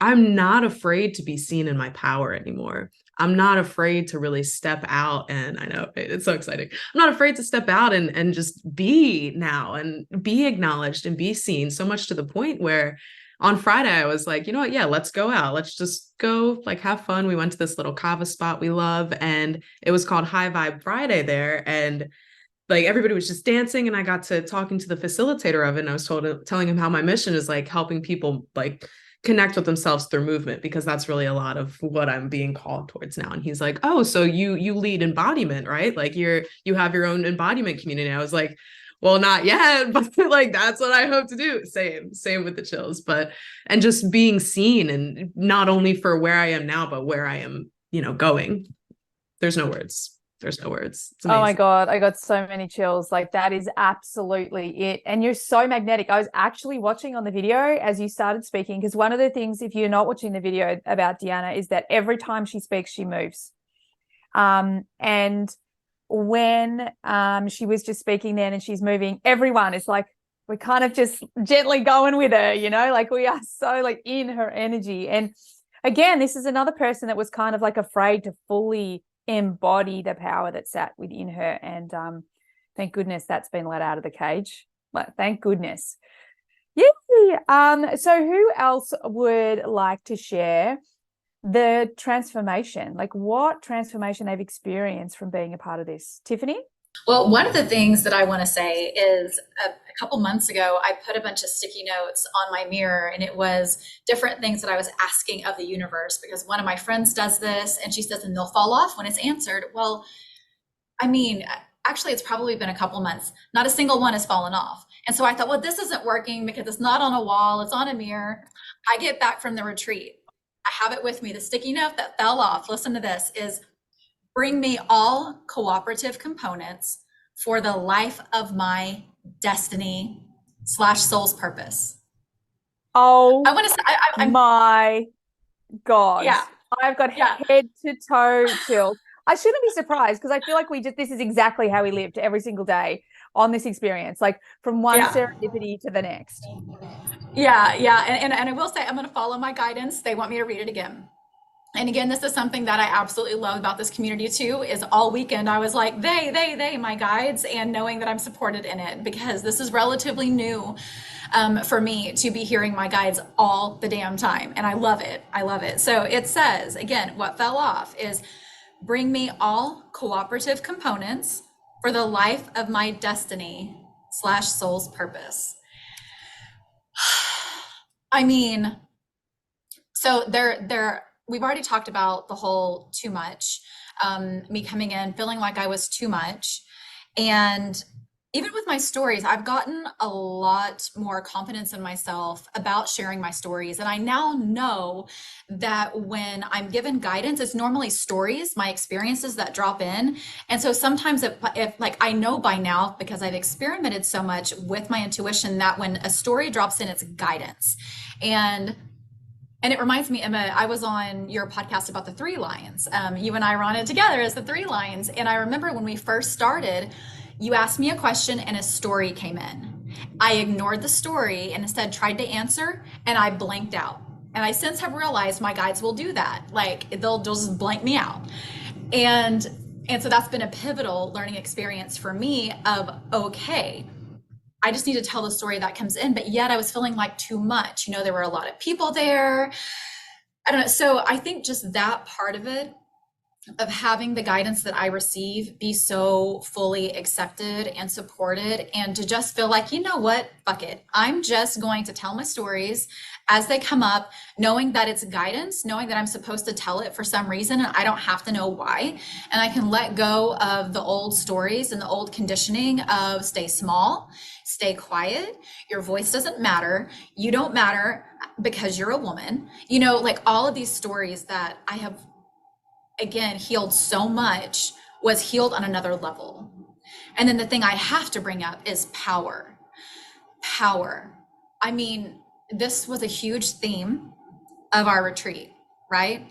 I'm not afraid to be seen in my power anymore. I'm not afraid to really step out. And I know it's so exciting. I'm not afraid to step out and just be now and be acknowledged and be seen, so much to the point where on Friday, I was like, you know what? Yeah, let's go out. Let's just go like have fun. We went to this little kava spot we love, and it was called High Vibe Friday there. And like everybody was just dancing, and I got to talking to the facilitator of it. And I was telling him how my mission is like helping people like connect with themselves through movement, because that's really a lot of what I'm being called towards now. And he's like, oh, so you lead embodiment, right? Like you have your own embodiment community. I was like, well, not yet, but like, that's what I hope to do. Same with the chills, and just being seen, and not only for where I am now, but where I am, going. There's no words. It's amazing. Oh my God, I got so many chills. Like, that is absolutely it. And you're so magnetic. I was actually watching on the video as you started speaking, because one of the things, if you're not watching the video about Deanna, is that every time she speaks, she moves. And when she was just speaking then and she's moving, everyone is like, we're kind of just gently going with her, like we are so like in her energy. And again, this is another person that was kind of like afraid to fully embody the power that sat within her. And thank goodness that's been let out of the cage. Thank goodness. Yeah. So who else would like to share the transformation, like what transformation they've experienced from being a part of this? Tiffany? Well, one of the things that I want to say is a couple months ago, I put a bunch of sticky notes on my mirror, and it was different things that I was asking of the universe, because one of my friends does this and she says, and they'll fall off when it's answered. Well, I mean, actually, it's probably been a couple months. Not a single one has fallen off. And so I thought, well, this isn't working because it's not on a wall, it's on a mirror. I get back from the retreat. I have it with me. The sticky note that fell off, listen to this, is bring me all cooperative components for the life of my destiny / soul's purpose. Oh, I want to say, my God. Yeah. I've got head to toe chills. I shouldn't be surprised, because I feel like this is exactly how we lived every single day on this experience, like from one serendipity to the next. Yeah. And I will say, I'm going to follow my guidance. They want me to read it again. And again, this is something that I absolutely love about this community too, is all weekend I was like, they, my guides, and knowing that I'm supported in it, because this is relatively new for me to be hearing my guides all the damn time. And I love it. So it says, again, what fell off is bring me all cooperative components for the life of my destiny / soul's purpose. I mean, so there we've already talked about the whole too much, me coming in feeling like I was too much. And even with my stories, I've gotten a lot more confidence in myself about sharing my stories. And I now know that when I'm given guidance, it's normally stories, my experiences that drop in. And so sometimes if like I know by now, because I've experimented so much with my intuition, that when a story drops in, it's guidance. And it reminds me, Emma, I was on your podcast about the three lions. You and I were on it together as the three lions. And I remember when we first started, you asked me a question and a story came in. I ignored the story and instead tried to answer, and I blanked out. And I since have realized my guides will do that. Like they'll just blank me out. And so that's been a pivotal learning experience for me of, okay, I just need to tell the story that comes in, but yet I was feeling like too much. You know, there were a lot of people there. I don't know. So I think just that part of it, of having the guidance that I receive be so fully accepted and supported, and to just feel like, you know what, fuck it. I'm just going to tell my stories as they come up, knowing that it's guidance, knowing that I'm supposed to tell it for some reason and I don't have to know why. And I can let go of the old stories and the old conditioning of stay small, stay quiet, your voice doesn't matter, you don't matter because you're a woman. You know, like all of these stories that I have, again, healed so much, was healed on another level. And then the thing I have to bring up is power. Power. I mean, this was a huge theme of our retreat, right?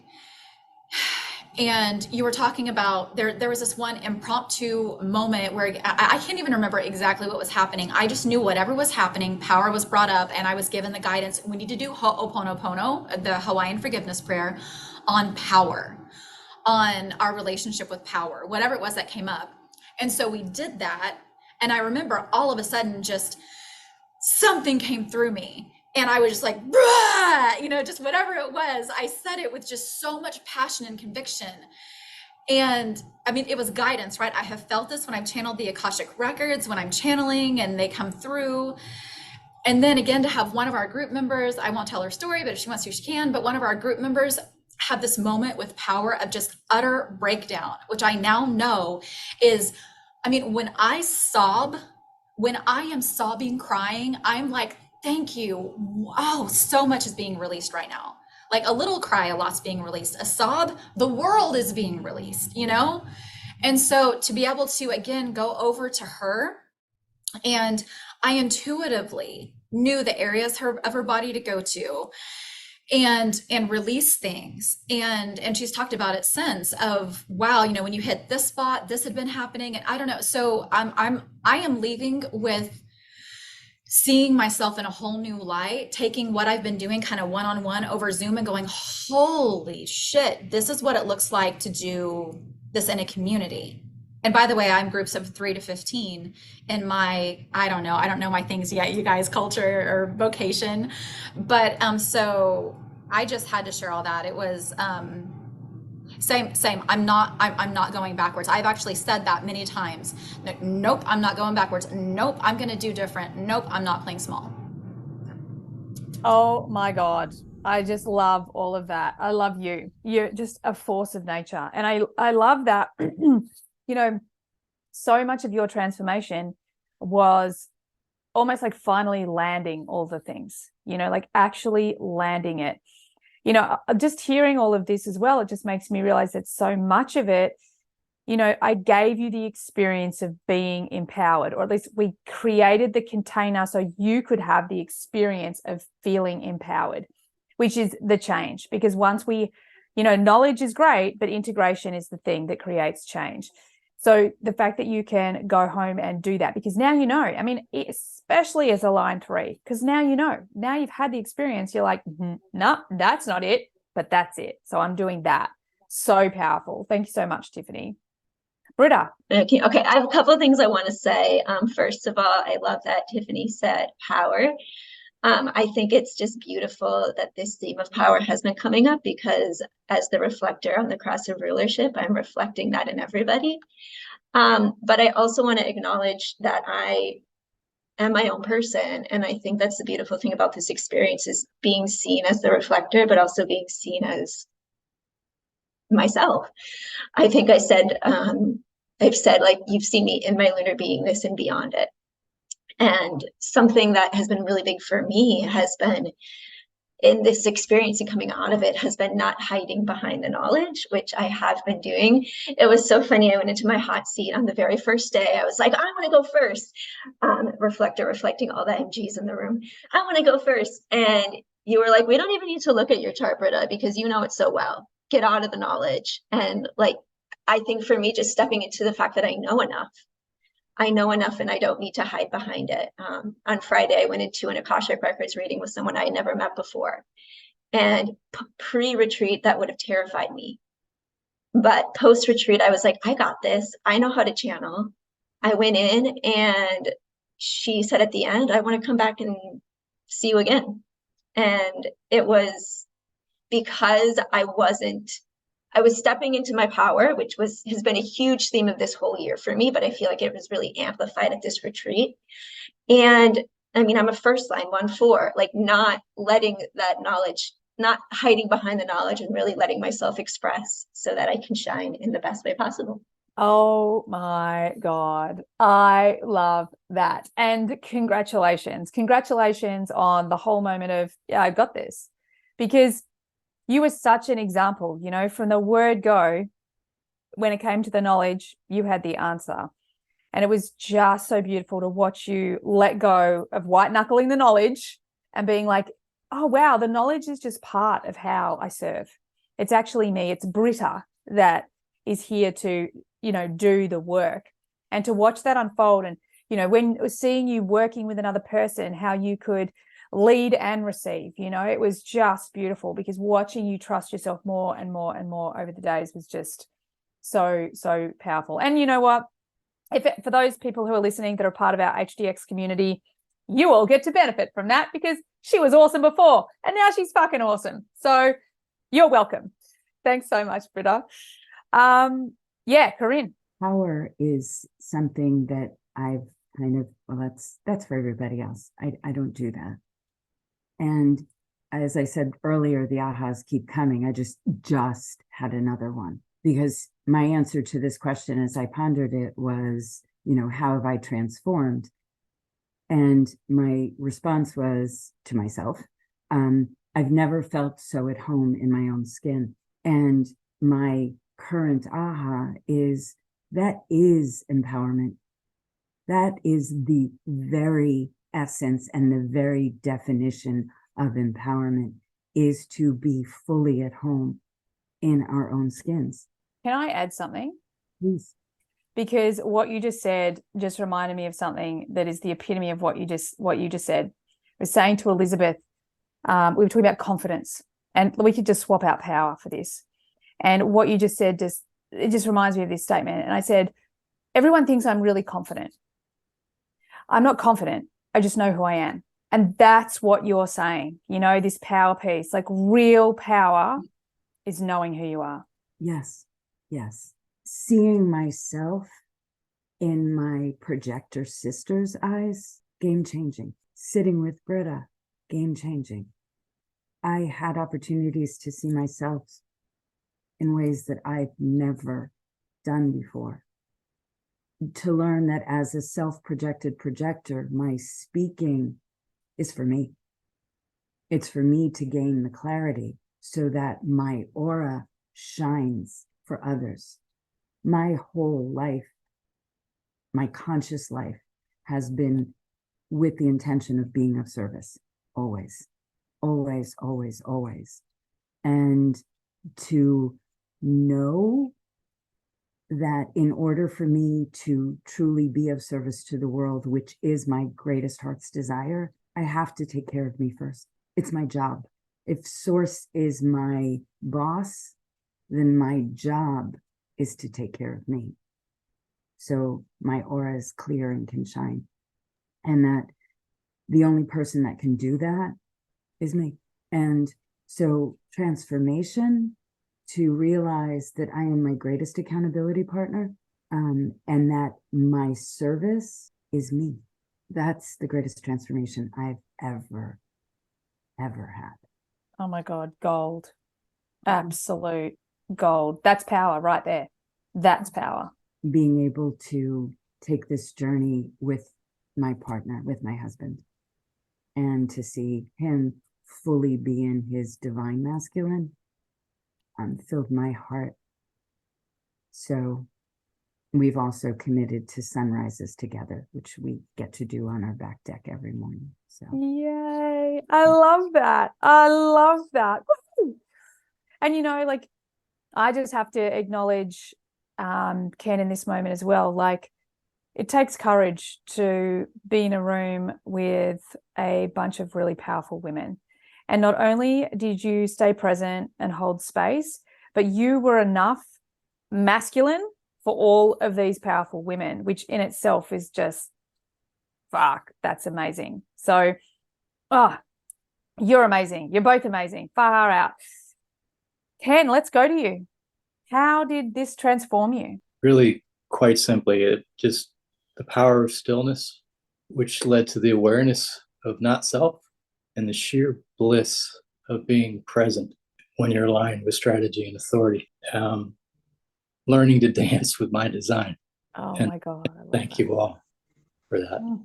And you were talking about, there was this one impromptu moment where I can't even remember exactly what was happening. I just knew whatever was happening, power was brought up, and I was given the guidance. We need to do Ho'oponopono, the Hawaiian forgiveness prayer, on power, on our relationship with power, whatever it was that came up. And so we did that. And I remember all of a sudden just something came through me. And I was just like, bruh, you know, just whatever it was, I said it with just so much passion and conviction. And I mean, it was guidance, right? I have felt this when I've channeled the Akashic records, when I'm channeling and they come through. And then again, to have one of our group members, I won't tell her story, but if she wants to, she can, but one of our group members have this moment with power of just utter breakdown, which I now know is, I mean, when I sob, when I am sobbing, crying, I'm like, thank you. Wow, so much is being released right now. Like a little cry, a lot's being released. A sob, the world is being released, you know? And so to be able to, again, go over to her, and I intuitively knew the areas of her body to go to, and release things. And she's talked about it since of, wow, you know, when you hit this spot, this had been happening. And I don't know. So I am leaving with seeing myself in a whole new light, taking what I've been doing kind of one-on-one over Zoom and going, holy shit, this is what it looks like to do this in a community. And by the way, I'm groups of 3 to 15 in my, I don't know my things yet, you guys, culture or vocation. But so I just had to share all that. It was same. I'm not going backwards. I've actually said that many times. Nope, I'm not going backwards. Nope, I'm going to do different. Nope, I'm not playing small. Oh my God. I just love all of that. I love you. You're just a force of nature. And I love that. You know, so much of your transformation was almost like finally landing all the things, you know, like actually landing it. You know, just hearing all of this as well, it just makes me realize that so much of it, you know, I gave you the experience of being empowered, or at least we created the container so you could have the experience of feeling empowered, which is the change. Because once we, you know, knowledge is great, but integration is the thing that creates change. So the fact that you can go home and do that, because now you know, I mean, especially as a line 3, because now you know, now you've had the experience, you're like, no, that's not it, but that's it. So I'm doing that. So powerful. Thank you so much, Tiffany. Britta. Okay, I have a couple of things I want to say. First of all, I love that Tiffany said power. I think it's just beautiful that this theme of power has been coming up, because as the reflector on the cross of rulership, I'm reflecting that in everybody. But I also want to acknowledge that I am my own person. And I think that's the beautiful thing about this experience, is being seen as the reflector, but also being seen as myself. I think I've said, like, you've seen me in my lunar beingness and beyond it. And something that has been really big for me has been, in this experience and coming out of it, has been not hiding behind the knowledge, which I have been doing. It was so funny. I went into my hot seat on the very first day. I was like, I want to go first. Reflecting all the MGs in the room. I want to go first. And you were like, we don't even need to look at your chart, Britta, because you know it so well. Get out of the knowledge. And like, I think for me, just stepping into the fact that I know enough and I don't need to hide behind it. On Friday, I went into an Akashic Records reading with someone I had never met before. And pre-retreat, that would have terrified me. But post-retreat, I was like, I got this. I know how to channel. I went in and she said at the end, I want to come back and see you again. And it was because I was stepping into my power, which has been a huge theme of this whole year for me, but I feel like it was really amplified at this retreat. And I mean, I'm a first line 1-4, like not letting that knowledge, not hiding behind the knowledge, and really letting myself express so that I can shine in the best way possible. Oh my God. I love that. And congratulations. Congratulations on the whole moment of, yeah, I got this. Because you were such an example, you know, from the word go, when it came to the knowledge, you had the answer. And it was just so beautiful to watch you let go of white knuckling the knowledge and being like, oh, wow, the knowledge is just part of how I serve. It's actually me. It's Britta that is here to, you know, do the work. And to watch that unfold, and, you know, when seeing you working with another person, how you could lead and receive, you know, it was just beautiful, because watching you trust yourself more and more and more over the days was just so, so powerful. And you know what? For those people who are listening that are part of our HDX community, you all get to benefit from that, because she was awesome before and now she's fucking awesome. So you're welcome. Thanks so much, Britta. Yeah, Corinne. Power is something that I've kind of, well, that's for everybody else. I don't do that. And as I said earlier, the ahas keep coming. I just had another one, because my answer to this question as I pondered it was, you know, how have I transformed? And my response was to myself, I've never felt so at home in my own skin. And my current aha is that is empowerment. That is the very essence and the very definition of empowerment, is to be fully at home in our own skins. Can I add something? Please. Because what you just said just reminded me of something that is the epitome of what you just said. I was saying to Elizabeth, we were talking about confidence, and we could just swap out power for this. And what you just said it just reminds me of this statement. And I said, everyone thinks I'm really confident. I'm not confident. I just know who I am. And that's what you're saying, you know, this power piece, like real power is knowing who you are. Yes. Yes. Seeing myself in my projector sister's eyes, game changing. Sitting with Britta, game changing. I had opportunities to see myself in ways that I've never done before. To learn that as a self-projected projector, my speaking is for me. It's for me to gain the clarity so that my aura shines for others. My whole life, my conscious life, has been with the intention of being of service, always, always, always, always. And to know that in order for me to truly be of service to the world, which is my greatest heart's desire, I have to take care of me first. It's my job. If Source is my boss, then my job is to take care of me. So my aura is clear and can shine. And that the only person that can do that is me. And so transformation, to realize that I am my greatest accountability partner, and that my service is me. That's the greatest transformation I've ever had. Oh my God, gold. Absolute gold. That's power right there. That's power. Being able to take this journey with my partner, with my husband, and to see him fully be in his divine masculine filled my heart. So we've also committed to sunrises together, which we get to do on our back deck every morning. So Yay. I love that. I love that. Woo! And, you know, like, I just have to acknowledge Ken in this moment as well. Like, it takes courage to be in a room with a bunch of really powerful women. And not only did you stay present and hold space, but you were enough masculine for all of these powerful women, which in itself is just, fuck, that's amazing. So, you're amazing. You're both amazing. Far out. Ken, let's go to you. How did this transform you? Really, quite simply, it just the power of stillness, which led to the awareness of not self and the sheer bliss of being present when you're aligned with strategy and authority. Learning to dance with my design. Oh And my God. thank you all for that.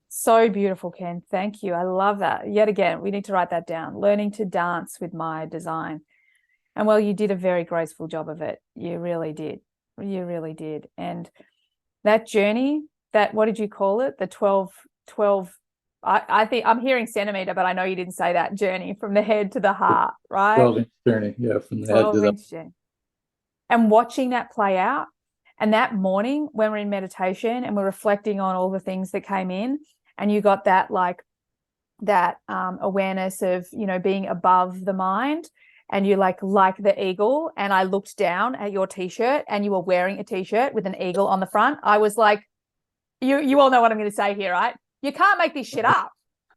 So beautiful, Ken. Thank you. I love that. Yet again, we need to write that down. Learning to dance with my design. And well, you did a very graceful job of it. You really did. You really did. And that journey, that, what did you call it? The 12, I think I'm hearing centimeter, but I know you didn't say that, journey from the head to the heart, right? 12-inch journey, yeah, from the head to the 12-inch journey. And watching that play out, and that morning when we're in meditation and we're reflecting on all the things that came in, and you got that, like, that awareness of, you know, being above the mind, and you like the eagle, and I looked down at your t-shirt and you were wearing a t-shirt with an eagle on the front. I was like, you all know what I'm going to say here, right? You can't make this shit up.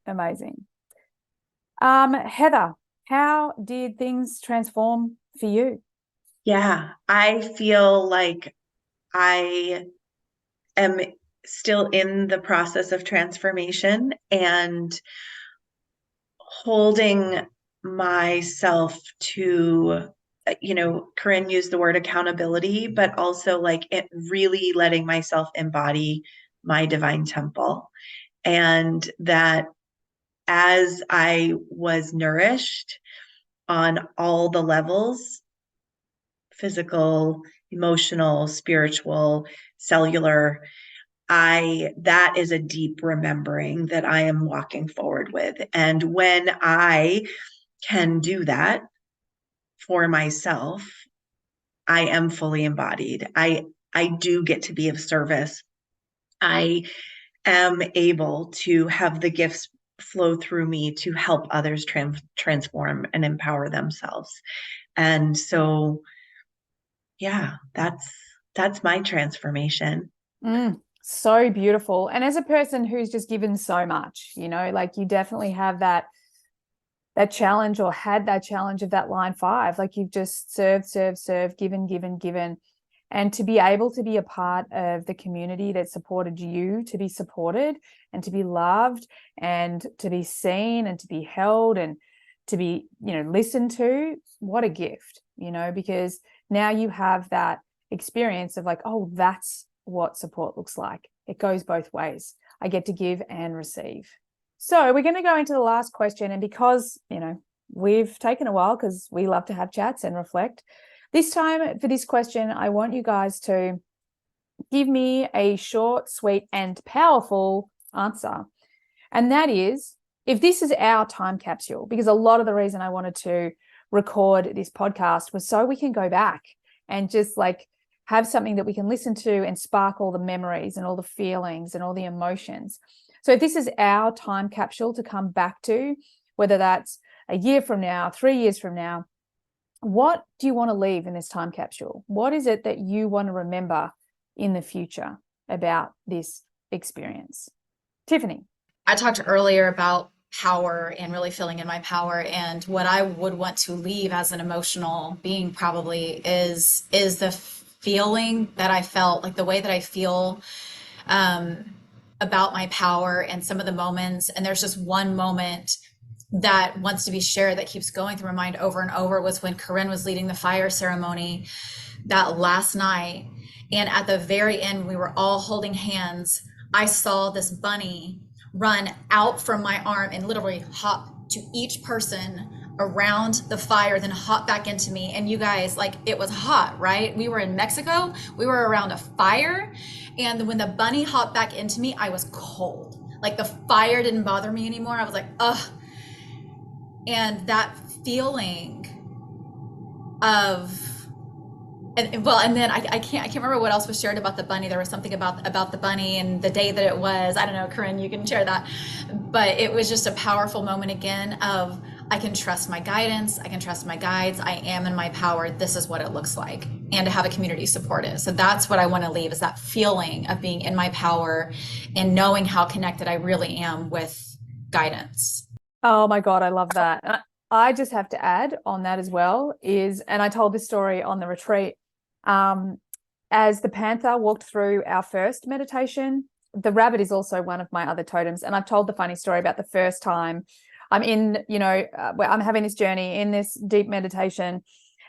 Amazing. Heather, how did things transform for you? Yeah, I feel like I am still in the process of transformation and holding myself to, you know, Corinne used the word accountability, but also like it really letting myself embody my divine temple. And that as I was nourished on all the levels, physical, emotional, spiritual, cellular, that is a deep remembering that I am walking forward with. And when I can do that for myself, I am fully embodied. I do get to be of service. I am able to have the gifts flow through me to help others transform and empower themselves. And so, yeah, that's my transformation. So beautiful. And as a person who's just given so much, you know, like, you definitely have that challenge, or had that challenge of that line 5, like, you've just served, given. And to be able to be a part of the community that supported you, to be supported and to be loved and to be seen and to be held and to be, you know, listened to, what a gift, you know, because now you have that experience of like, oh, that's what support looks like. It goes both ways. I get to give and receive. So we're going to go into the last question. And because, you know, we've taken a while because we love to have chats and reflect, this time for this question, I want you guys to give me a short, sweet, and powerful answer. And that is, if this is our time capsule, because a lot of the reason I wanted to record this podcast was so we can go back and just like have something that we can listen to and spark all the memories and all the feelings and all the emotions. So if this is our time capsule to come back to, whether that's a year from now, 3 years from now, what do you want to leave in this time capsule? What is it that you want to remember in the future about this experience? Tiffany. I talked earlier about power and really feeling in my power, and what I would want to leave as an emotional being probably is the feeling that I felt, like the way that I feel about my power and some of the moments. And there's just one moment that wants to be shared, that keeps going through my mind over and over, was when Corinne was leading the fire ceremony that last night. And at the very end, we were all holding hands. I saw this bunny run out from my arm and literally hop to each person around the fire, then hop back into me. And you guys, like, it was hot, right? We were in Mexico, we were around a fire. And when the bunny hopped back into me, I was cold. Like, the fire didn't bother me anymore. I was like, ugh. And that feeling of, and then I can't remember what else was shared about the bunny. There was something about the bunny and the day that it was. I don't know, Corinne, you can share that. But it was just a powerful moment again of, I can trust my guidance, I can trust my guides, I am in my power, this is what it looks like, and to have a community support it. So that's what I want to leave, is that feeling of being in my power and knowing how connected I really am with guidance. Oh my God, I love that. I just have to add on that as well is, and I told this story on the retreat, as the panther walked through our first meditation, the rabbit is also one of my other totems. And I've told the funny story about the first time I'm in, where I'm having this journey in this deep meditation,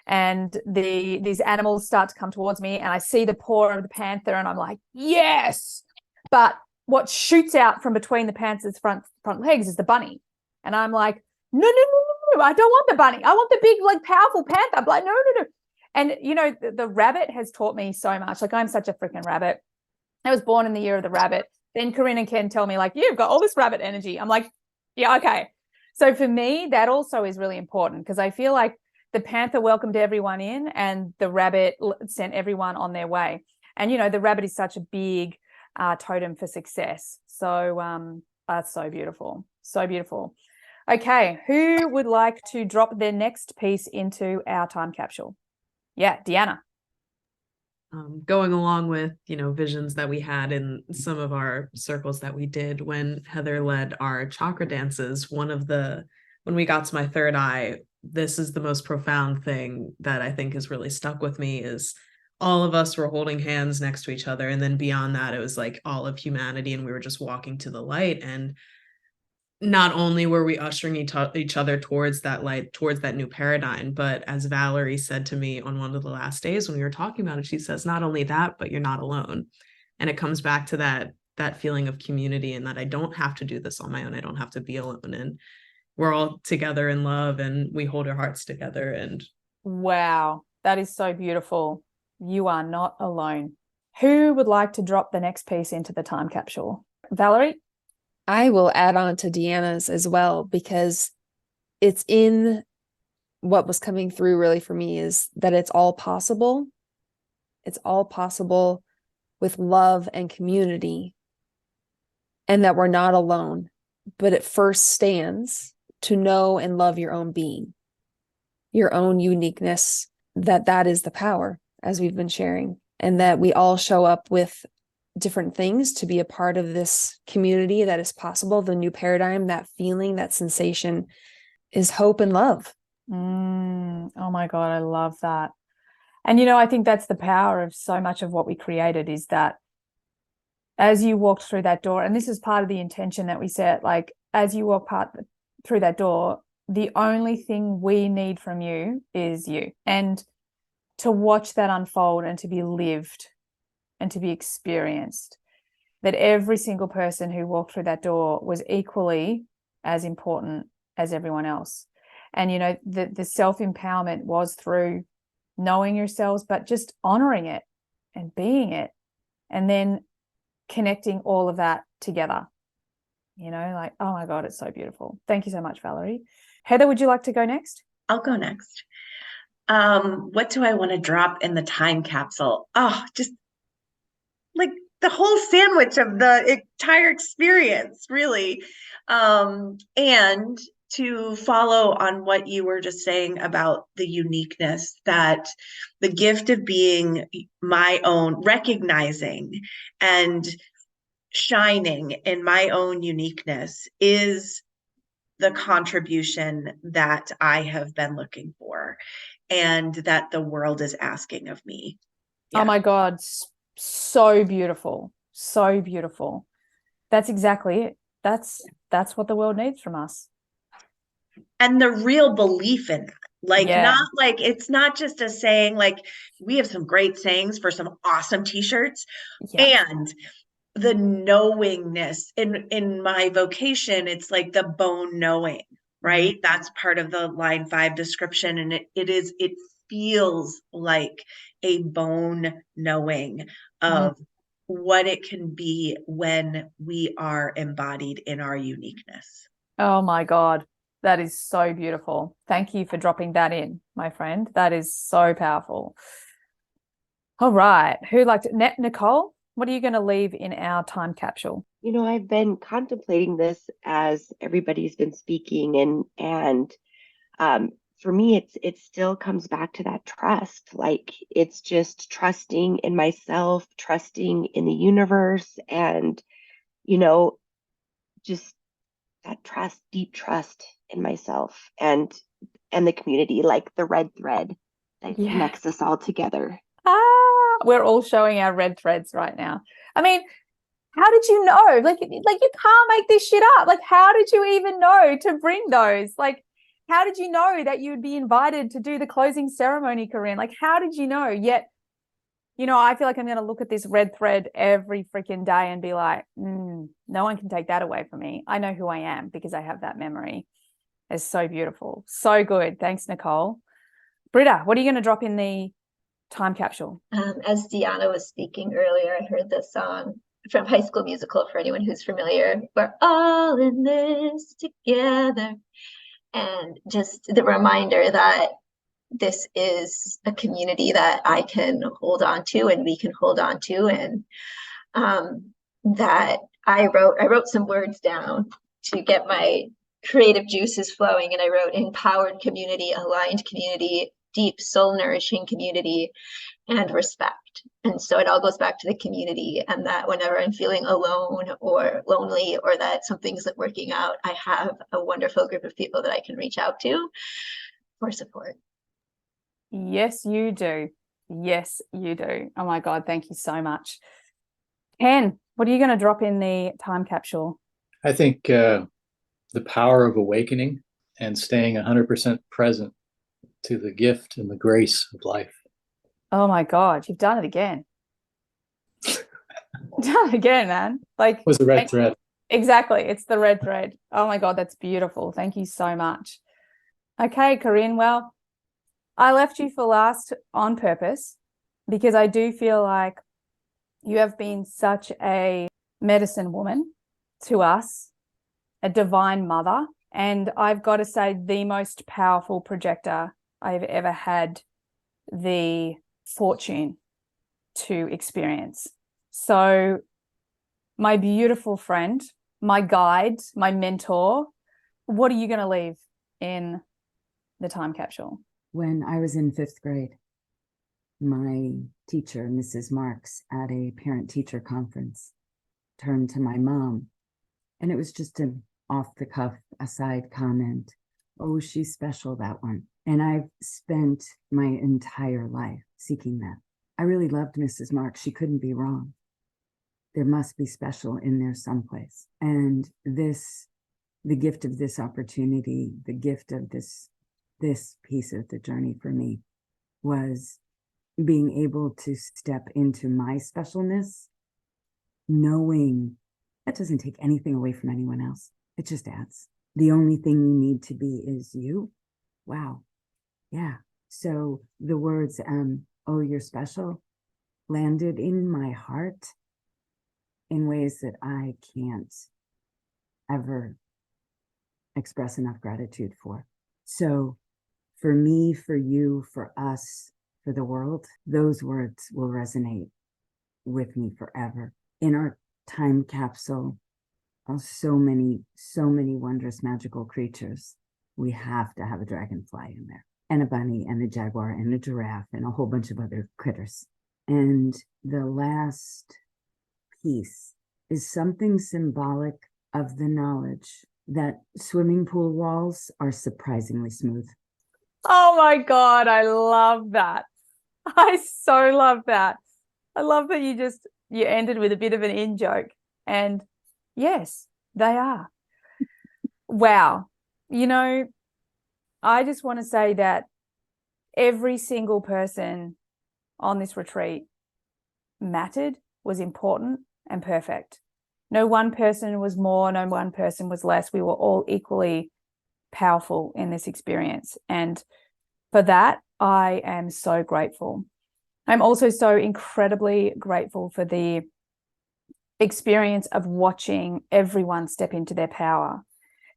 and these animals start to come towards me, and I see the paw of the panther, and I'm like, yes. But what shoots out from between the panther's front legs is the bunny. And I'm like, no, I don't want the bunny. I want the big, like, powerful panther. I'm like, no. And, the rabbit has taught me so much. Like, I'm such a freaking rabbit. I was born in the year of the rabbit. Then Corinne and Ken tell me, like, you've got all this rabbit energy. I'm like, yeah, okay. So for me, that also is really important, because I feel like the panther welcomed everyone in and the rabbit sent everyone on their way. And, the rabbit is such a big totem for success. So that's so beautiful. So beautiful. Okay, who would like to drop their next piece into our time capsule? Yeah, Deanna. Going along with, visions that we had in some of our circles that we did when Heather led our chakra dances, when we got to my third eye, this is the most profound thing that I think has really stuck with me, is all of us were holding hands next to each other. And then beyond that, it was like all of humanity, and we were just walking to the light. And not only were we ushering each other towards that light, towards that new paradigm, but as Valerie said to me on one of the last days when we were talking about it, she says, not only that, but you're not alone. And it comes back to that feeling of community, and that I don't have to do this on my own. I don't have to be alone. And we're all together in love, and we hold our hearts together. And wow, that is so beautiful. You are not alone. Who would like to drop the next piece into the time capsule? Valerie? I will add on to Deanna's as well, because it's in what was coming through really for me, is that it's all possible. It's all possible with love and community, and that we're not alone. But it first stands to know and love your own being, your own uniqueness, that is the power, as we've been sharing, and that we all show up with different things to be a part of this community that is possible. The new paradigm, that feeling, that sensation is hope and love. Oh my God, I love that. And, I think that's the power of so much of what we created, is that as you walked through that door, and this is part of the intention that we set, like, as you walk through that door, the only thing we need from you is you. And to watch that unfold and to be lived and to be experienced, that every single person who walked through that door was equally as important as everyone else. And, the self-empowerment was through knowing yourselves, but just honoring it and being it, and then connecting all of that together. Like, oh my God, it's so beautiful. Thank you so much, Valerie. Heather, would you like to go next? I'll go next. What do I want to drop in the time capsule? Oh, just like the whole sandwich of the entire experience, really. And to follow on what you were just saying about the uniqueness, that the gift of being my own, recognizing and shining in my own uniqueness is the contribution that I have been looking for, and that the world is asking of me. Yeah. Oh my God, so beautiful. So beautiful. That's exactly it. That's what the world needs from us. and the real belief in that. Like, Yeah. not like, it's not just a saying. Like, we have some great sayings for some awesome t-shirts, Yeah. and the knowingness in my vocation, it's like the bone knowing, right? That's part of the line 5 description. And it feels like a bone knowing of what it can be when we are embodied in our uniqueness. Oh my God. That is so beautiful. Thank you for dropping that in, my friend. That is so powerful. All right. Who'd like to? Nicole, what are you going to leave in our time capsule? You know, I've been contemplating this as everybody's been speaking, and for me, it still comes back to that trust. Like, it's just trusting in myself, trusting in the universe, and you know, just that trust, deep trust in myself and the community, like the red thread that connects us all together. We're all showing our red threads right now. I mean, how did you know? Like you can't make this shit up. Like, how did you even know to bring those? Like, how did you know that you would be invited to do the closing ceremony, Corinne? Like, how did you know? Yet, I feel like I'm going to look at this red thread every freaking day and be like, no one can take that away from me. I know who I am because I have that memory. It's so beautiful. So good. Thanks, Nicole. Britta, what are you going to drop in the time capsule? As Deanna was speaking earlier, I heard this song from High School Musical, for anyone who's familiar. We're all in this together. And just the reminder that this is a community that I can hold on to and we can hold on to. And that I wrote some words down to get my creative juices flowing. And I wrote empowered community, aligned community, deep soul nourishing community, and respect. And so it all goes back to the community, and that whenever I'm feeling alone or lonely or that something's not working out, I have a wonderful group of people that I can reach out to for support. Yes, you do. Yes, you do. Oh my God, thank you so much. Ken, what are you going to drop in the time capsule? I think the power of awakening and staying 100% present to the gift and the grace of life. Oh my God, you've done it again. Done it again, man. Like, was the red thread. Exactly. It's the red thread. Oh my God, that's beautiful. Thank you so much. Okay, Corinne. Well, I left you for last on purpose because I do feel like you have been such a medicine woman to us, a divine mother, and I've got to say the most powerful projector I've ever had the fortune to experience. So my beautiful friend, my guide, my mentor, what are you going to leave in the time capsule? When I was in 5th grade, my teacher, Mrs. Marks, at a parent-teacher conference, turned to my mom, and it was just an off-the-cuff aside comment. Oh, she's special, that one. And I've spent my entire life seeking that. I really loved Mrs. Marks. She couldn't be wrong. There must be special in there someplace. And the gift of this opportunity, the gift of this piece of the journey for me was being able to step into my specialness, knowing that doesn't take anything away from anyone else. It just adds. The only thing you need to be is you. Wow. Yeah. So the words, oh, you're special, landed in my heart in ways that I can't ever express enough gratitude for. So for me, for you, for us, for the world, those words will resonate with me forever. In our time capsule, so many wondrous magical creatures. We have to have a dragonfly in there, and a bunny, and a jaguar, and a giraffe, and a whole bunch of other critters. And the last piece is something symbolic of the knowledge that swimming pool walls are surprisingly smooth. Oh my God, I love that. I so love that. I love that you ended with a bit of an in-joke. And yes, they are. Wow. I just want to say that every single person on this retreat mattered, was important, and perfect. No one person was more, no one person was less. We were all equally powerful in this experience. And for that, I am so grateful. I'm also so incredibly grateful for the experience of watching everyone step into their power,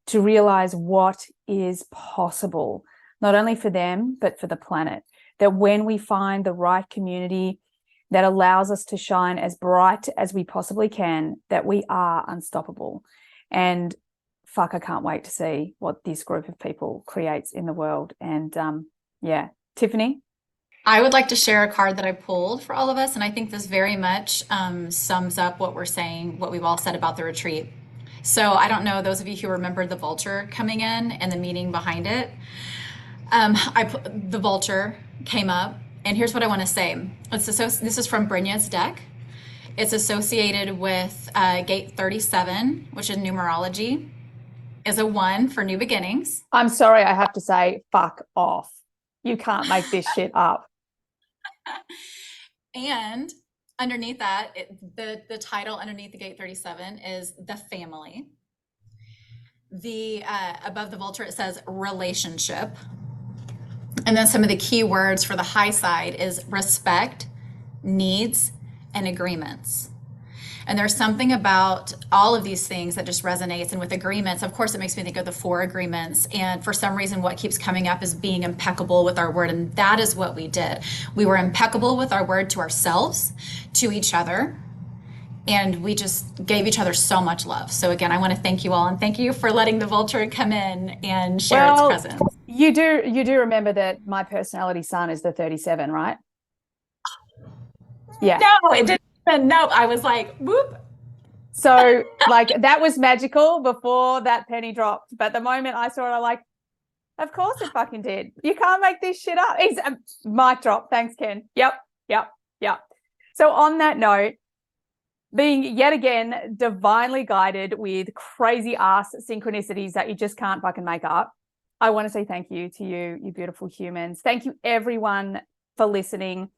to realize what is possible, not only for them, but for the planet. That when we find the right community that allows us to shine as bright as we possibly can, that we are unstoppable. And fuck, I can't wait to see what this group of people creates in the world. And yeah, Tiffany? I would like to share a card that I pulled for all of us, and I think this very much sums up what we're saying, what we've all said about the retreat. So I don't know, those of you who remember the vulture coming in and the meaning behind it. The vulture came up, and here's what I want to say. This is from Brynja's deck. It's associated with gate 37, which is numerology, is a 1 for new beginnings. I'm sorry, I have to say, fuck off. You can't make this shit up. And underneath that, the title underneath the gate 37 is the family. The above the vulture, it says relationship. And then some of the key words for the high side is respect, needs, and agreements. And there's something about all of these things that just resonates. And with agreements, of course, it makes me think of the 4 agreements. And for some reason, what keeps coming up is being impeccable with our word. And that is what we did. We were impeccable with our word to ourselves, to each other. And we just gave each other so much love. So again, I want to thank you all. And thank you for letting the vulture come in and share its presence. You do remember that my personality sun is the 37, right? Yeah. No, it didn't. Nope. I was like, whoop. So like that was magical before that penny dropped. But the moment I saw it, I'm like, of course it fucking did. You can't make this shit up. Mic drop. Thanks, Ken. Yep. So on that note, being yet again divinely guided with crazy ass synchronicities that you just can't fucking make up, I want to say thank you to you beautiful humans. Thank you everyone for listening.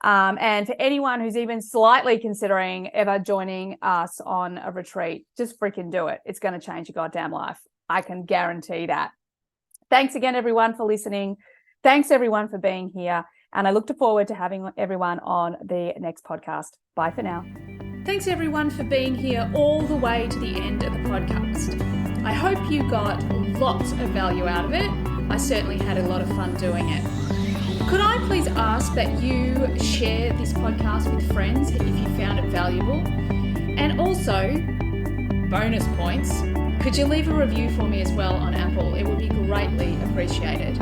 And for anyone who's even slightly considering ever joining us on a retreat, just freaking do it. It's going to change your goddamn life. I can guarantee that. Thanks again, everyone, for listening. Thanks, everyone, for being here. And I look forward to having everyone on the next podcast. Bye for now. Thanks, everyone, for being here all the way to the end of the podcast. I hope you got lots of value out of it. I certainly had a lot of fun doing it. Could I please ask that you share this podcast with friends if you found it valuable? And also, bonus points, could you leave a review for me as well on Apple? It would be greatly appreciated.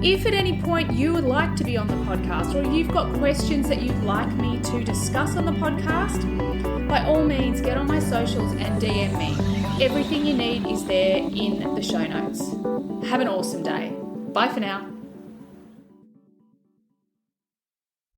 If at any point you would like to be on the podcast, or you've got questions that you'd like me to discuss on the podcast, by all means get on my socials and DM me. Everything you need is there in the show notes. Have an awesome day. Bye for now.